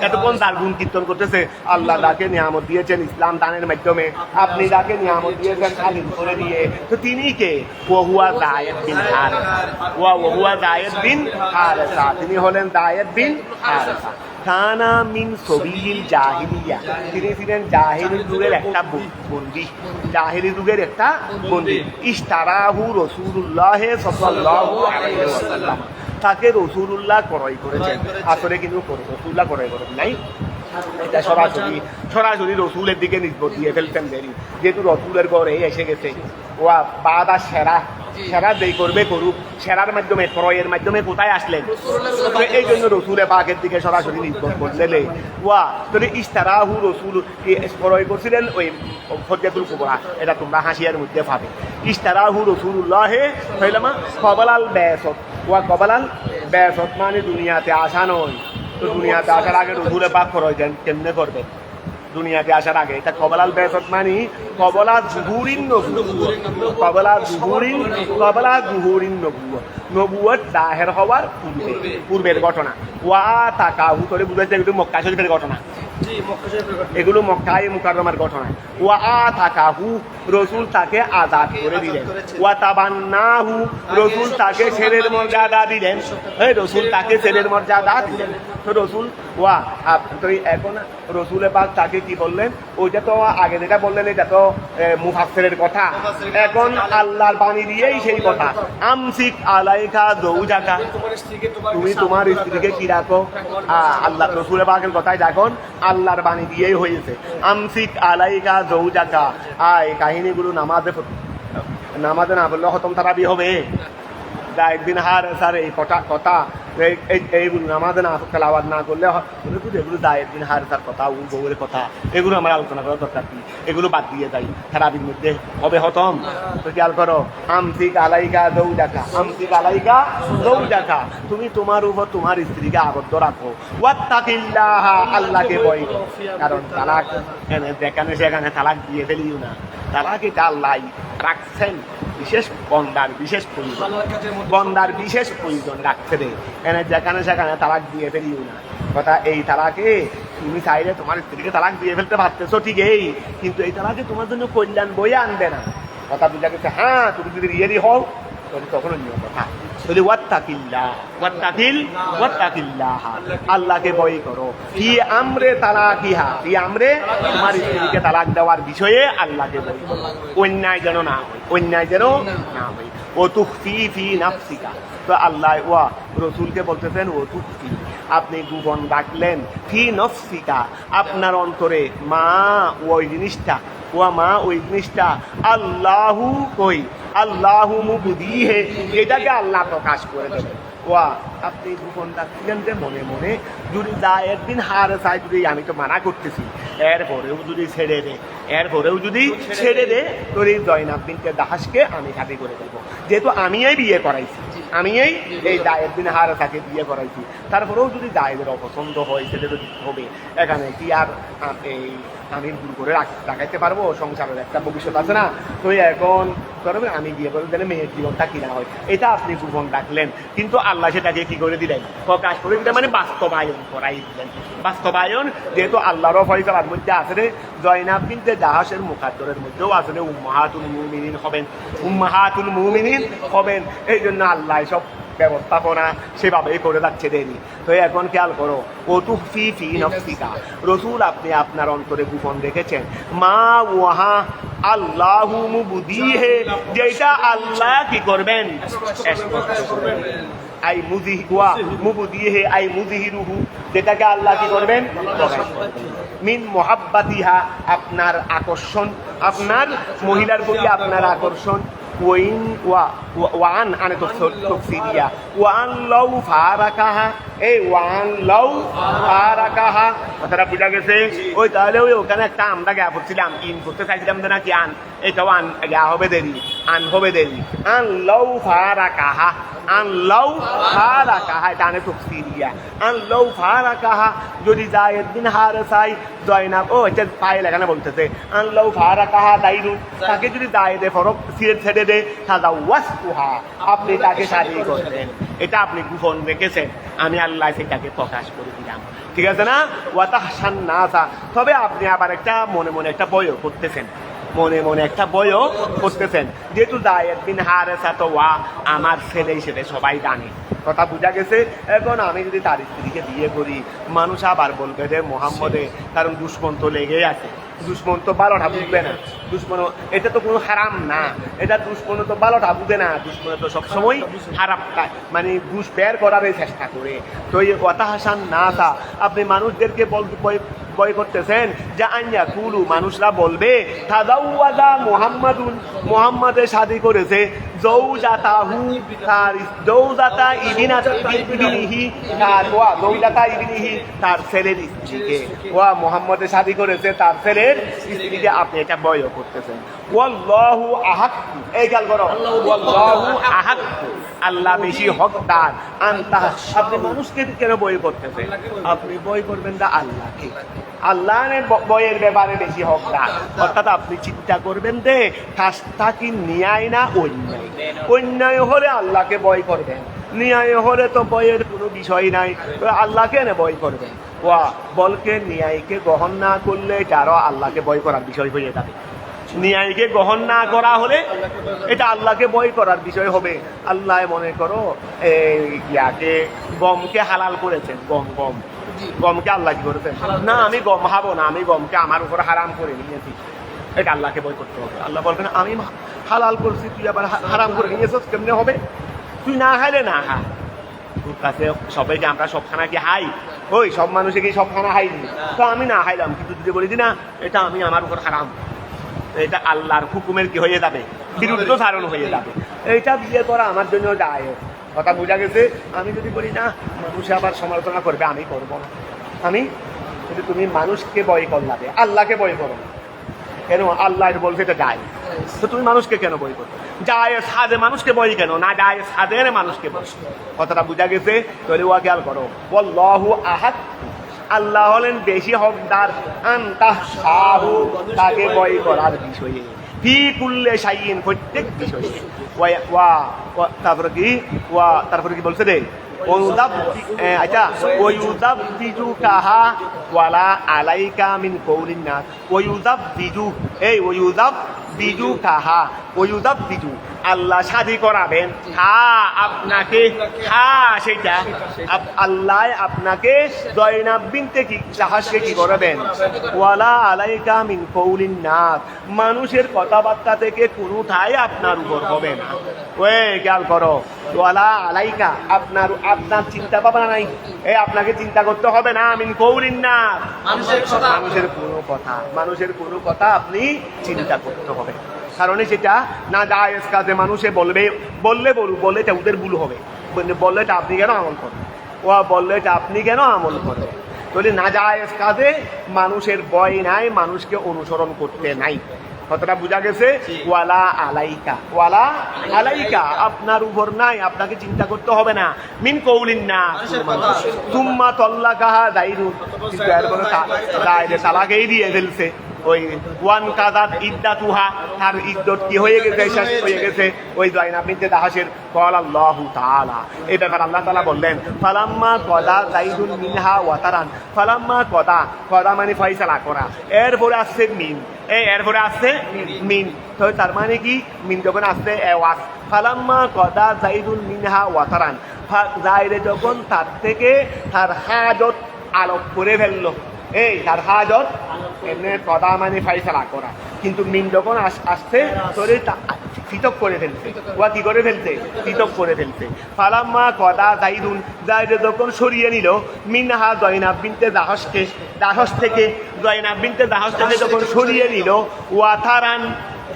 এতক্ষণ তার গুণ কীর্তন করতেছে। আল্লাহ তাকে নিয়ামত দিয়েছেন ইসলাম দানের মাধ্যমে, আপনি তাকে নিয়ামত দিয়েছেন স্বাধীন করে দিয়ে। তো তিনি কে? ওহুয়া যায়েদ বিন হারেসা। ওহুয়া যায়েদ বিন হারেসা, তিনি হলেন যায়েদ বিন হারেসা। কানা মিন সবিল জাহিলিয়া, তিনি ছিলেন জাহিলি যুগের একটা বন্দী, জাহিলি যুগের একটা বন্দী। ইশতারাহু রাসূলুল্লাহ সাল্লাল্লাহু আলাইহি ওয়াসাল্লাম, তাকে রাসূলুল্লাহ ক্রয় করেছেন। আসলে কিন্তু রাসূলুল্লাহ ক্রয় করেন নাই, এটা সরাসরি রসুলের দিকে নিসবত দিয়ে ফেলতেন দেরি, যেহেতু রসুলের ঘরে এসে গেছে। ওয়া বাদা সেরা যেই করবে করুক, সেরার মাধ্যমে ক্রয়ের মাধ্যমে কোথায় আসলেন? এই জন্য রসুলের পাকের দিকে সরাসরি নিসবত করলেন। ওয়া যদি ইশতারাহু রাসূল ক্রয় করছিলেন ওই হজ্জাতুল কুবরা, এটা তোমরা হাসিয়ার মধ্যে পাবে। ইশতারাহু রাসূলুল্লাহ হইলামা কবলাল বেসত। ওয়া কবলাল বেসত মানে দুনিয়াতে আসা নয়। তো দুনিয়াতে আসার আগে রসুলে পাক ক্রয় কেমনে করবেন? দুনিয়াতে আসার আগে এটা কবলাল বেসত মানে কবলা জুহুরিন নবুয়ত জাহের হওয়ার পূর্বের ঘটনা। ওয়া তাকাহু করে বুঝাইছে এগুলো মক্কা শরীফের ঘটনা, এগুলো মক্কায়ে মুকাররমার ঘটনা। ওয়া তাকাহু, রসুল তাকে আজাদ করে দিলেন। ওয়া তাবান্নাহু, রসুল তাকে ছেলের মর্যাদা দিলেন। রসুল তাকে ছেলের মর্যাদা দিলেন। তো রসুল তো এখন রসুলে পাক তাকে কি বললেন? ওইটা তো আগে যেটা বললেন এটা তো মুফাসসিরের কথা, এখন আল্লাহর বাণী দিয়েই সেই কথা। আমসিক আলাইকা যৌজাকা, তুমি তোমার স্ত্রীকে কি রাখো? আল্লাহ রসুলে পাকের কথাই দেখুন আল্লাহর বাণী দিয়েই হয়েছে। আমসিক আলাইকা যৌজাকা, এই কাহিনীগুলো নামাজে না বললে খতম তারাবি হবে। যায়েদ বিন হারেসার এই কথা এইগুলো নামাজে না তেলাওয়াত না করলে এগুলো যায়েদ বিন হারেসার কথা, বউয়ের কথা, এগুলো আমার আলোচনা করার দরকার কি? এগুলো বাদ দিয়ে যাই, তারাবির মধ্যে হবে খতম। তো খেয়াল করো, আমসিক আলাইকা যৌজাকা, আমসিক আলাইকা যৌজাকা, তুমি তোমার উপর তোমার স্ত্রীকে আবদ্ধ রাখো। ওয়াত্তাকিল্লাহ, আল্লাহকে ভয় করো। কারণ তালাক যেখানে সেখানে তালাক দিয়ে ফেলিও না। তালাক এটা আল্লাহ রাখছেন বিশেষ বন্দার বিশেষ প্রয়োজন রাখতে দেয়। এনে যেখানে সেখানে তালাক দিয়ে ফেলিও না। কথা এই তালাকে তুমি চাইলে তোমার স্ত্রীকে তালাক দিয়ে ফেলতে পারতেছো ঠিকই, কিন্তু এই তালাকে তোমার জন্য কল্যাণ বয়ে আনবে না। কথা বুঝা গেছে? হ্যাঁ, তুমি যদি রিয়েলি হও তখন অন্য কথা। আল্লাহকে ভয় করো। ফি আমরে তালাকিহা, ফি আমরে তোমার স্ত্রীকে তালাক দেওয়ার বিষয়ে আল্লাহকে ভয় করো। অন্যায় যেন না হয়। ও তুখফি ফি নাফসিকা, তো আল্লাহ রসুলকে বলতেছেন ও তুখফি, আপনি গোপন রাখলেন, ফি নফসিকা, আপনার অন্তরে, মা ওই জিনিসটা আল্লাহু কই আল্লাহু মুবদিহে, এটাকে আল্লাহ প্রকাশ করে দেবেন। আপনি গোপন রাখছিলেন যে মনে মনে, যদি যায়েদ বিন হারেসা যদি আমি তো মানা করতেছি, এরপরেও যদি ছেড়ে দে তোর এই জয়নাব বিনতে জাহাজকে আমি হাতে করে দেবো। যেহেতু আমি এই বিয়ে করাইছি, আমি এই যায়েদ বিন হারেসাকে বিয়ে করাইছি, তারপরেও যদি যায়েদের অপছন্দ হয় সেটা যদি হবে, এখানে কি আর এই আমি দূর করে রাখাইতে পারবো? সংসারের একটা ভবিষ্যৎ আছে না? তো এখন আমি বিয়ে করে দিলে মেয়ের জীবনটা কিনা হয়, এটা আপনি গোপন রাখলেন, কিন্তু আল্লাহ সেটাকে কি করে দিলেন? প্রকাশ করে দিলেন, মানে বাস্তবায়ন করাই দিলেন। বাস্তবায়ন যেহেতু আল্লাহরও ফয়সালার মধ্যে আছে রে, জয়নাব বিনতে জাহাসের মুখাদ্দরের মধ্যেও আসলে উম্মাহাতুল মুমিনিন হবেন। এই জন্য আল্লাহ সব ব্যবস্থাপনা সেভাবেই করে যাচ্ছে দেরি। তো এখন খেয়াল করো, ও তুখফি ফি নফসিকা, রসুল আপনি আপনার অন্তরে গোপন রেখেছেন, মা ওয়াহা আল্লাহু মুবদিহে, যেটা আল্লাহ কি করবেন? আই মুবদিহে আই মুযহিরুহু, যেটাকে আল্লাহ কি করবেন? মিন মুহাব্বাতিহা, আপনার আকর্ষণ, আপনার মহিলার প্রতি আপনার আকর্ষণ, ওয়ান আনে তফসিরিয়া ওয়ান লাউ ফারাকাহা এই ওয়ান লাউ ফারাকাহা কথাটা বুঝা গেছে ওই তাহলে ওই ওখানে একটা আমরা গা পড়ছিলাম ইন করতে চাইছিলাম যে নাকি আন এটাও আন গা হবে দেরি আন হবে দেরি আন লাউ ফারাকাহা আন লাউ ফারাকাহা এটা আনে তফসিরিয়া আন লাউ ফারাকাহা যদি জায়েদ বিন হারেসাই জয়নাব ও এটা পায়ে লাগানো বলতেছে আন লাউ ফারাকাহা দাইরু তাকে যদি দায়েদে ফরক সিরেট ছেড়ে দে তাদা ওয়াসকুহা আপনি তাকে শাদী করবেন এটা আপনি গোপন রেখেছেন আমি আল্লাহ সেটাকে প্রকাশ করে দিলাম ঠিক আছে না ওয়াতাহসান নাসা তবে আপনি আবার একটা মনে মনে একটা বয়ও করতেছেন মনে মনে একটা বয়ও করতেছেন যেহেতু জায়েদ বিন হারেসা তো ওয়া আমার ছেলে হিসেবে সবাই জানে কথা বোঝা গেছে এখন আমি যদি তার স্ত্রীকে বিয়ে করি মানুষ আবার বলবে যে মোহাম্মদে কারণ দুশ্মন তো লেগেই আছে দুশ্মন তো ভালোটা বুঝবে না দুশ্মন এটা তো কোনো হারাম না এটা দুশ্মন তো ভালোটা বুঝে না দুশ্মন তো সবসময় হারামটা মানে দুষ বের করার চেষ্টা করে তো এই কথা হাসান না তা আপনি মানুষদেরকে ভয় করতেছেন যে আইয়া কুলু মানুষরা বলবে তাদাউওয়াদা মুহাম্মাদুন মুহাম্মাদের শাদী করেছে জৌজাতাহু তার জৌজাতা ইবনিহি তার ওয়া জৌজাতা ইবনিহি তার ছেলের স্ত্রীকে ওয়া মুহাম্মাদের শাদী করেছে তার ছেলের স্ত্রীকে আপনি এটা ভয় করতেছেন ওয়াল্লাহু আহাক এই গাল করো ওয়াল্লাহু আহাক আল্লাহ বেশি হকদার আনতা আপনি মানুষকে কেন ভয় করতেছেন আপনি ভয় করবেন না আল্লাহকে আল্লাহ বয়ের ব্যাপারে বেশি হকদার অর্থাৎ আপনি চিন্তা করবেন যে কাজটা কি ন্যায় না অন্যায় অন্যায় হলে আল্লাহকে ভয় করবেন ন্যায় হলে তো বয়ের কোনো বিষয় নাই আল্লাহকে না ভয় করবেন ওয়া বলকে ন্যায়কে গ্রহণ না করলে এটারও আল্লাহকে ভয় করার বিষয় হয়ে যাবে ন্যায়কে গ্রহণ না করা হলে এটা আল্লাহকে ভয় করার বিষয় হবে আল্লাহ মনে করো ইয়াকে গমকে হালাল করেছেন গমকে আল্লাহ কি করেছেন না আমি গম খাবো না আমি গমকে আমার উপর হারাম করে নিয়েছি এটা আল্লাহকে ভয় করতে হবে আল্লাহ বলবেন আমি হালাল করছি তুই আবার হারাম করে নিয়েছিস কেমনে হবে তুই না খাইলে না খা তোর কাছে সবাইকে আমরা সব খানা কি হাই ওই সব মানুষে কি সব খানা হাইনি তো আমি না খাইলাম কিন্তু যদি বলি দি না এটা আমি আমার উপর হারাম এটা আল্লাহর হুকুমের কি হয়ে যাবে বিরুদ্ধ ধারণ হয়ে যাবে এইটা বিয়ে করা আমার জন্য যায় কথা বোঝা গেছে আমি যদি বলি না মানুষে আবার সমালোচনা করবে আমি করবো না আমি যদি তুমি মানুষকে ভয় করলাবে আল্লাহকে ভয় করো কেন আল্লাহ বলছে এটা যায় তো তুমি মানুষকে কেন ভয় করো যায় সাদে মানুষকে ভয় কেন না যায় সাদের মানুষকে ভয় কথাটা বোঝা গেছে তাহলে ওয়া খেয়াল করো ওয়াল্লাহু আহাদ আল্লাহ হলেন বেশি হকদার আনতাহু তাকে ভয় করার বিষয়ে ফি কুল্লে শাইইন প্রত্যেক বিষয়ে তারপরে কি বলছে রে আচ্ছা ওয়ুযাববিজুকাহা ওয়ালা আলাইকা মিন কওলিন নাস ওয়ুযাববিজুকাহা ওয়ুযাববিজু আল্লাহ শাদী করাবেন আপনাকে সেটা আল্লাহ আপনাকে জয়নাব বিনতে জাহাজকে কি করাবেন ওয়ালা আলাইকা মিন কওলিন নাস মানুষের কথাবার্তা থেকে কোনোটাই আপনার উপর হবে না ওই খেয়াল করো ওয়ালা আলাইকা আপনার চিন্তা ভাবনা নাই আপনাকে চিন্তা করতে হবে না মিন কওলিন নাস মানুষের কোনো কথা আপনি চিন্তা করতে হবে কারণ সেটা না জায়েজ কাজে মানুষে বললে এটা ওদের ভুল হবে বললে এটা আপনি কেন আমল করেন বললে এটা আপনি কেন আমল করেন তাহলে না জায়েজ কাজে মানুষের ভয় নাই মানুষকে অনুসরণ করতে নাই কথাটা বোঝা গেছে ওয়ালা আলাইকা আপনার উপর নাই আপনাকে চিন্তা করতে হবে না মিন কওলিন না তুম্মা তাল্লাকাহা দাইরুন কিন্তু এরপরে তালাকেই দিয়ে ফেলছে ওই ওয়ান কাদাত ইদ্দাতুহা তার ইদ্দত কি হয়ে গেছে শেষ হয়ে গেছে ওই জয়নাব বিনতে জাহাশের ক্বাল আল্লাহু তাআলা এই ব্যাপারে আল্লাহ তাআলা বললেন ফালাম্মা কদা যাইদুন মিনহা ওয়াতারান ফালাম্মা কদা মানে ফয়সালা করা এরপরে আসছে মিন তো তার মানে কি মিন যখন আসছে ওয়াস ফালাম্মা কদা যাইদুন মিনহা ওয়াতারান যাইরে যখন তার থেকে তার হাজত আলোক করে ফেললো তার হাজত এমনি কদা মানে ফাইসালা করা কিন্তু মিন যখন আসছে তোরে পৃথক করে ফেলছে কি করে ফেলছে পৃথক করে ফেলছে ফালাম্মা কদা যাইদুন যাইদে যখন সরিয়ে নিল মিনহা জয়নাব বিনতে জাহাজ থেকে যখন সরিয়ে নিল ওয়াতারান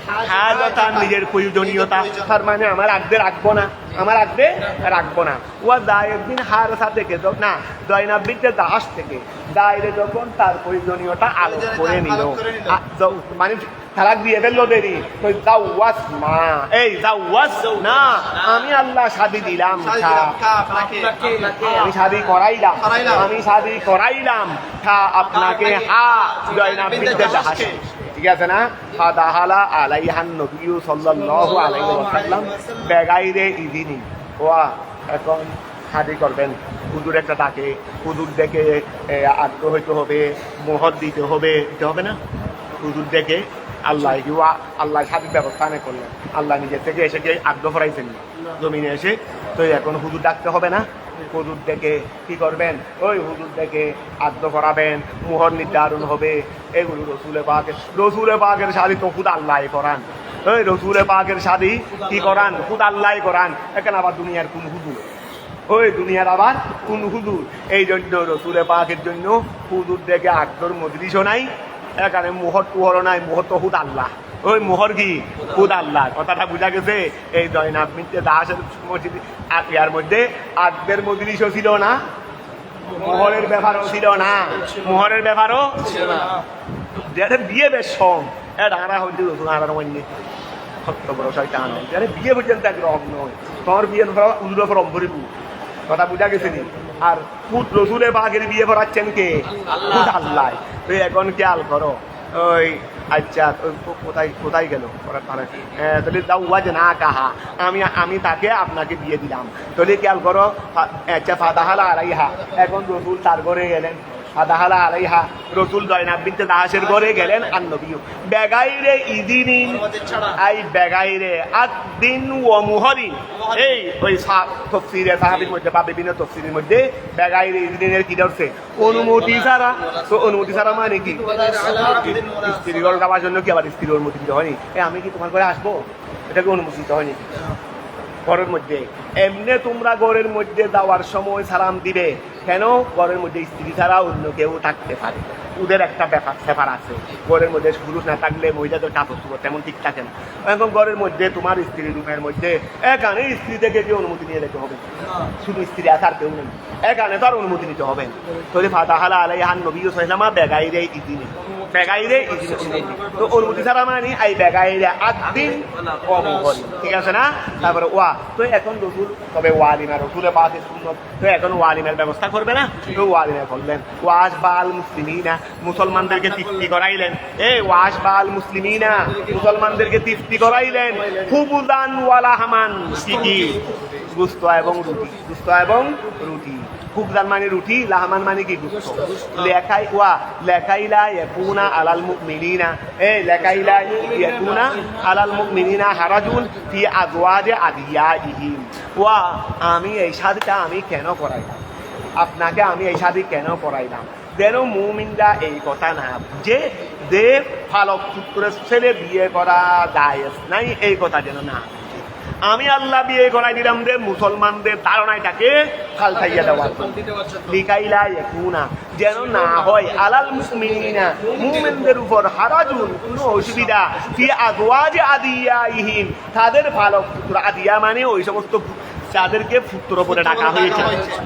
হাজতা নিজের প্রয়োজনীয়তা, তার মানে আমার আগদে রাখবো না, আমার আগদে রাখবো না। ওয়া দায়েদ্দিন হারসা থেকে না জয়নাবিনতে দাস থেকে দায়েরে যখন তার প্রয়োজনীয়তা আলোক করে নিল, মানে তালাক দিয়ে ফেললো দেরি, জাওয়াজ মা এই জাওয়াজ না, আমি আল্লাহ শাদি দিলাম, আমি শাদি করাইলাম, আমি শাদি করাইলাম আপনাকে হা জয়নাবিনতে দাস, ঠিক আছে না? ফাদাহালা আলাইহান নবী সাল্লাল্লাহু আলাইহি ওয়াসাল্লাম বেগাইরে ইদিনি। ওয়া এখন শাদি করবেন, হুজুর একটা ডাকে, হুজুর ডেকে আগ্রহ হইতে হবে, মোহর দিতে হবে, দিতে হবে না? হুজুর ডেকে আল্লাহ আল্লাহ শাদির ব্যবস্থা না করলেন, আল্লাহ নিজের থেকে এসে গিয়ে আগ্রহ ফরাইছেন জমিনে এসে, তো এখন হুজুর ডাকতে হবে না? হুজুর ডেকে কি করবেন? ওই হুজুর ডেকে আগ্রহ করাবেন, মোহর নির্ধারণ হবে, এগুলো রসুলে পাকের শাদি তো খুদ আল্লাহ করান, ওই রসুলে পাকের শাদি কি করান? খুদ আল্লাহ করান। এখানে আবার দুনিয়ার কোন হুজুর, ওই দুনিয়ার আবার কোন হুজুর? এই জন্য রসুলে পাকের জন্য হুজুর ডেকে আগ্রহ মজলিসও নাই, এখানে মোহর টুহরও নাই, মোহর তো হুদ আল্লাহ, ওই মোহর কি খুদ আল্লাহ। কথাটা বোঝা গেছে? এই জয়নাবিনতে দাসের মসজিদ ইয়ার মধ্যে আগদের মজলিসও ছিল না, মোহরের ব্যাপারও ছিল না, মোহরের ব্যাপারও যেটা বিয়ে বেশ সম এটা হচ্ছে রসুন আনার অন্য সত্য বড় শয়তান, যারা বিয়ে পর্যন্ত একরকম নয়, তোমার বিয়ে উল্টো ফরম ভরিব। কথা বোঝা গেছে নি? আর খুদ রসুলের বাঘের বিয়ে করাচ্ছেন কে? খুদ আল্লাহ। তো এখন খেয়াল করো, ওই আচ্ছা কোথায় কোথায় গেল? তাহলে দাউওয়াজ না কাহা, আমি তাকে আপনাকে দিয়ে দিলাম, তাহলে খেয়াল করো। আচ্ছা ফাদাহালা আলাইহা, এখন রসুল তার ঘরে গেলেন, ফাদাহালা আলাইহা রসুল জয়নাবিনতে দাসের ঘরে গেলেন, আর নবীও বেগাইরে ইদিনিন আই বেগাইরে আদিন ও মুহরিন, এই ওই তফসিরে সাহাবীর মধ্যে বা বিভিন্ন তফসিরের মধ্যে বেগাইরে ইদিনের কি ধরছে? অনুমতি ছাড়া। তো অনুমতি ছাড়া মানে কি? স্ত্রী ঘর যাওয়ার জন্য কি আবার স্ত্রীর অনুমতি দিতে হয়নি? আমি কি তোমার ঘরে আসবো, এটাকে অনুমতি দিতে হয়নি ঘরের মধ্যে? এমনি তোমরা ঘরের মধ্যে যাওয়ার সময় সালাম দিবে কেন? ঘরের মধ্যে স্ত্রী ছাড়া অন্য কেউ থাকতে পারে, ওদের একটা ব্যাপার আছে। ঘরের মধ্যে পুরুষ না থাকলে মহিলাদের কাপড় চোপড় তেমন ঠিক থাকে না। এখন ঘরের মধ্যে তোমার স্ত্রী রুমের মধ্যে এখানে স্ত্রী থেকে কি অনুমতি নিয়ে যেতে হবে? শুধু স্ত্রী আছে আর কেউ নেই, এখানে তো আর অনুমতি নিতে হবে না। তাহলে ফাদাহালা আলাইহান নবী সাল্লাল্লাহু বেগাইরে ইদিনে, বেগাইরে ইদিনে অনুমতি। তো অনুমতি ছাড়া মানে এই বেগাইরে আদিন ও মুহরিন, ঠিক আছে না? তারপরে ওয়া, তো এখন রসুল তবে ওয়ালিমা, রসুলের পাশে সুন্নত, তো এখন ওয়ালিমের ব্যবস্থা করবে না? তো ওয়ালিমা করলেন। ওয়াজ বাল মুসলিমিনা, মুসলমানদেরকে তৃপ্তি করাইলেন। ওয়াজ বাল মুসলিমিনা, মুসলমানদেরকে তৃপ্তি করাইলেন। খুবুদান ওয়ালা হামান, কি গুস্ত এবং রুটি, গুস্ত এবং রুটি। খুবদান মানে রুটি, লাহমান মানে কি গুস্ত। লেখাই ওয়া লেখাইলা ইয়াকুনা আলাল মুমিনিনা, লেখাইলা ইয়াকুনা আলাল মুমিনিনা হারাজুন ফি আজওয়াজে আদিয়াইহিম। ওয়া আমি এই শাদিটা আমি কেন করাইলাম আপনাকে, আমি এই শাদি কেন করাইলাম? যেন মুমিনরা এই কথা না যে দেব ফালক পুত্রের ছেলে বিয়ে করা জায়েজ নাই, এই কথা যেন না। আমি আল্লাহ বিয়ে করাই দিলাম যে মুসলমানদের ধারণাটাকে ফালতাইয়া দেওয়ার লিকাইলা ইয়াকুনা, যেন না হয় আলাল মুমিনিনা, মুমিনদের উপর হারাজুন, কোনো অসুবিধা, ফি আজওয়াজি আদিয়াইহিম, তাদের ফালক পুত্র, আদিয়া মানে ওই সমস্ত যাদেরকে পুত্র বলে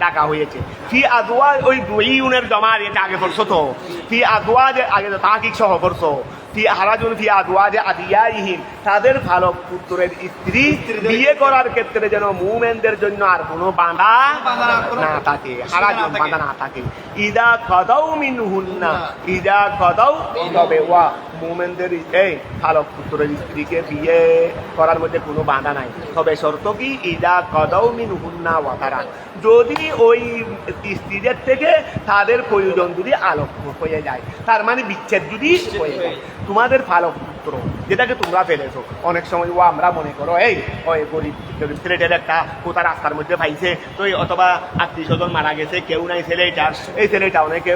ডাকা হয়েছে। ফি আজওয়াজ, ওই দুইউনের জমার এটা আগে পড়ছো তো, ফি আজওয়াজ আগে তো তাহকিক সহ পড়ছো। ফি হারাজুন ফি আজওয়াজে আদিয়াইহিম, তাদের ফালক পুত্রের স্ত্রী বিয়ে করার ক্ষেত্রে যেন মুমিনদের জন্য আর কোনো বাঁধা না থাকে, হারাজুন বাঁধা না থাকে। ইদা কদাউ মিনহুন্না, ইদা কদাউ, তবে ওয়া মুমিনদের এই ফালক পুত্রের স্ত্রীকে বিয়ে করার মধ্যে কোনো বাঁধা নাই, তবে শর্ত কি? ইদা কদাউ মিনহুন্না ওয়াতারা, যদি ওই স্ত্রীদের থেকে তাদের প্রয়োজন যদি আলোক হয়ে যায়, তার মানে বিচ্ছেদ যদি হয়ে যায়। তোমাদের ফালক পুত্র যেটাকে তোমরা ফেলেছো, অনেক সময় ও আমরা মনে করো এই ওই গরিব ছেলেটার একটা কোথা রাস্তার মধ্যে পাইছে, তো অথবা আত্মীয় স্বজন মারা গেছে, কেউ নাই ছেলেটার, এই ছেলেটা অনেকে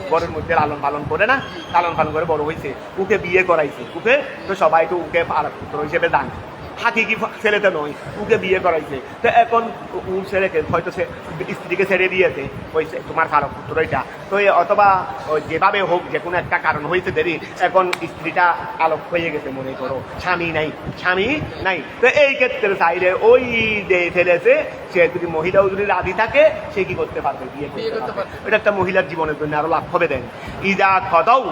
ঘরের মধ্যে লালন পালন করে না, লালন পালন করে বড় হয়েছে, ওকে বিয়ে করাইছে, ওকে তো সবাই তো ওকে ফালক পুত্র হিসেবে জানে, হাকিকি ছেলেতে নয়, ওকে বিয়ে করাইছে। তো এখন ও ছেলেকে হয়তো সে স্ত্রীকে ছেড়ে দিয়েছে, ওই তোমার ফারক পুত্র এটা তো, অথবা যেভাবে হোক যে কোনো একটা কারণ হয়েছে দেরি, এখন স্ত্রীটা আলোক হয়ে গেছে মনে করো, স্বামী নাই। তো এই ক্ষেত্রে চাইলে ওই যে ফেলেছে সে যদি মহিলাও যদি রাজি থাকে সে কি করতে পারবে, বিয়ে করতে পারবে। এটা একটা মহিলার জীবনের জন্য আরো লাভ হবে দেন। ইদা খদাও,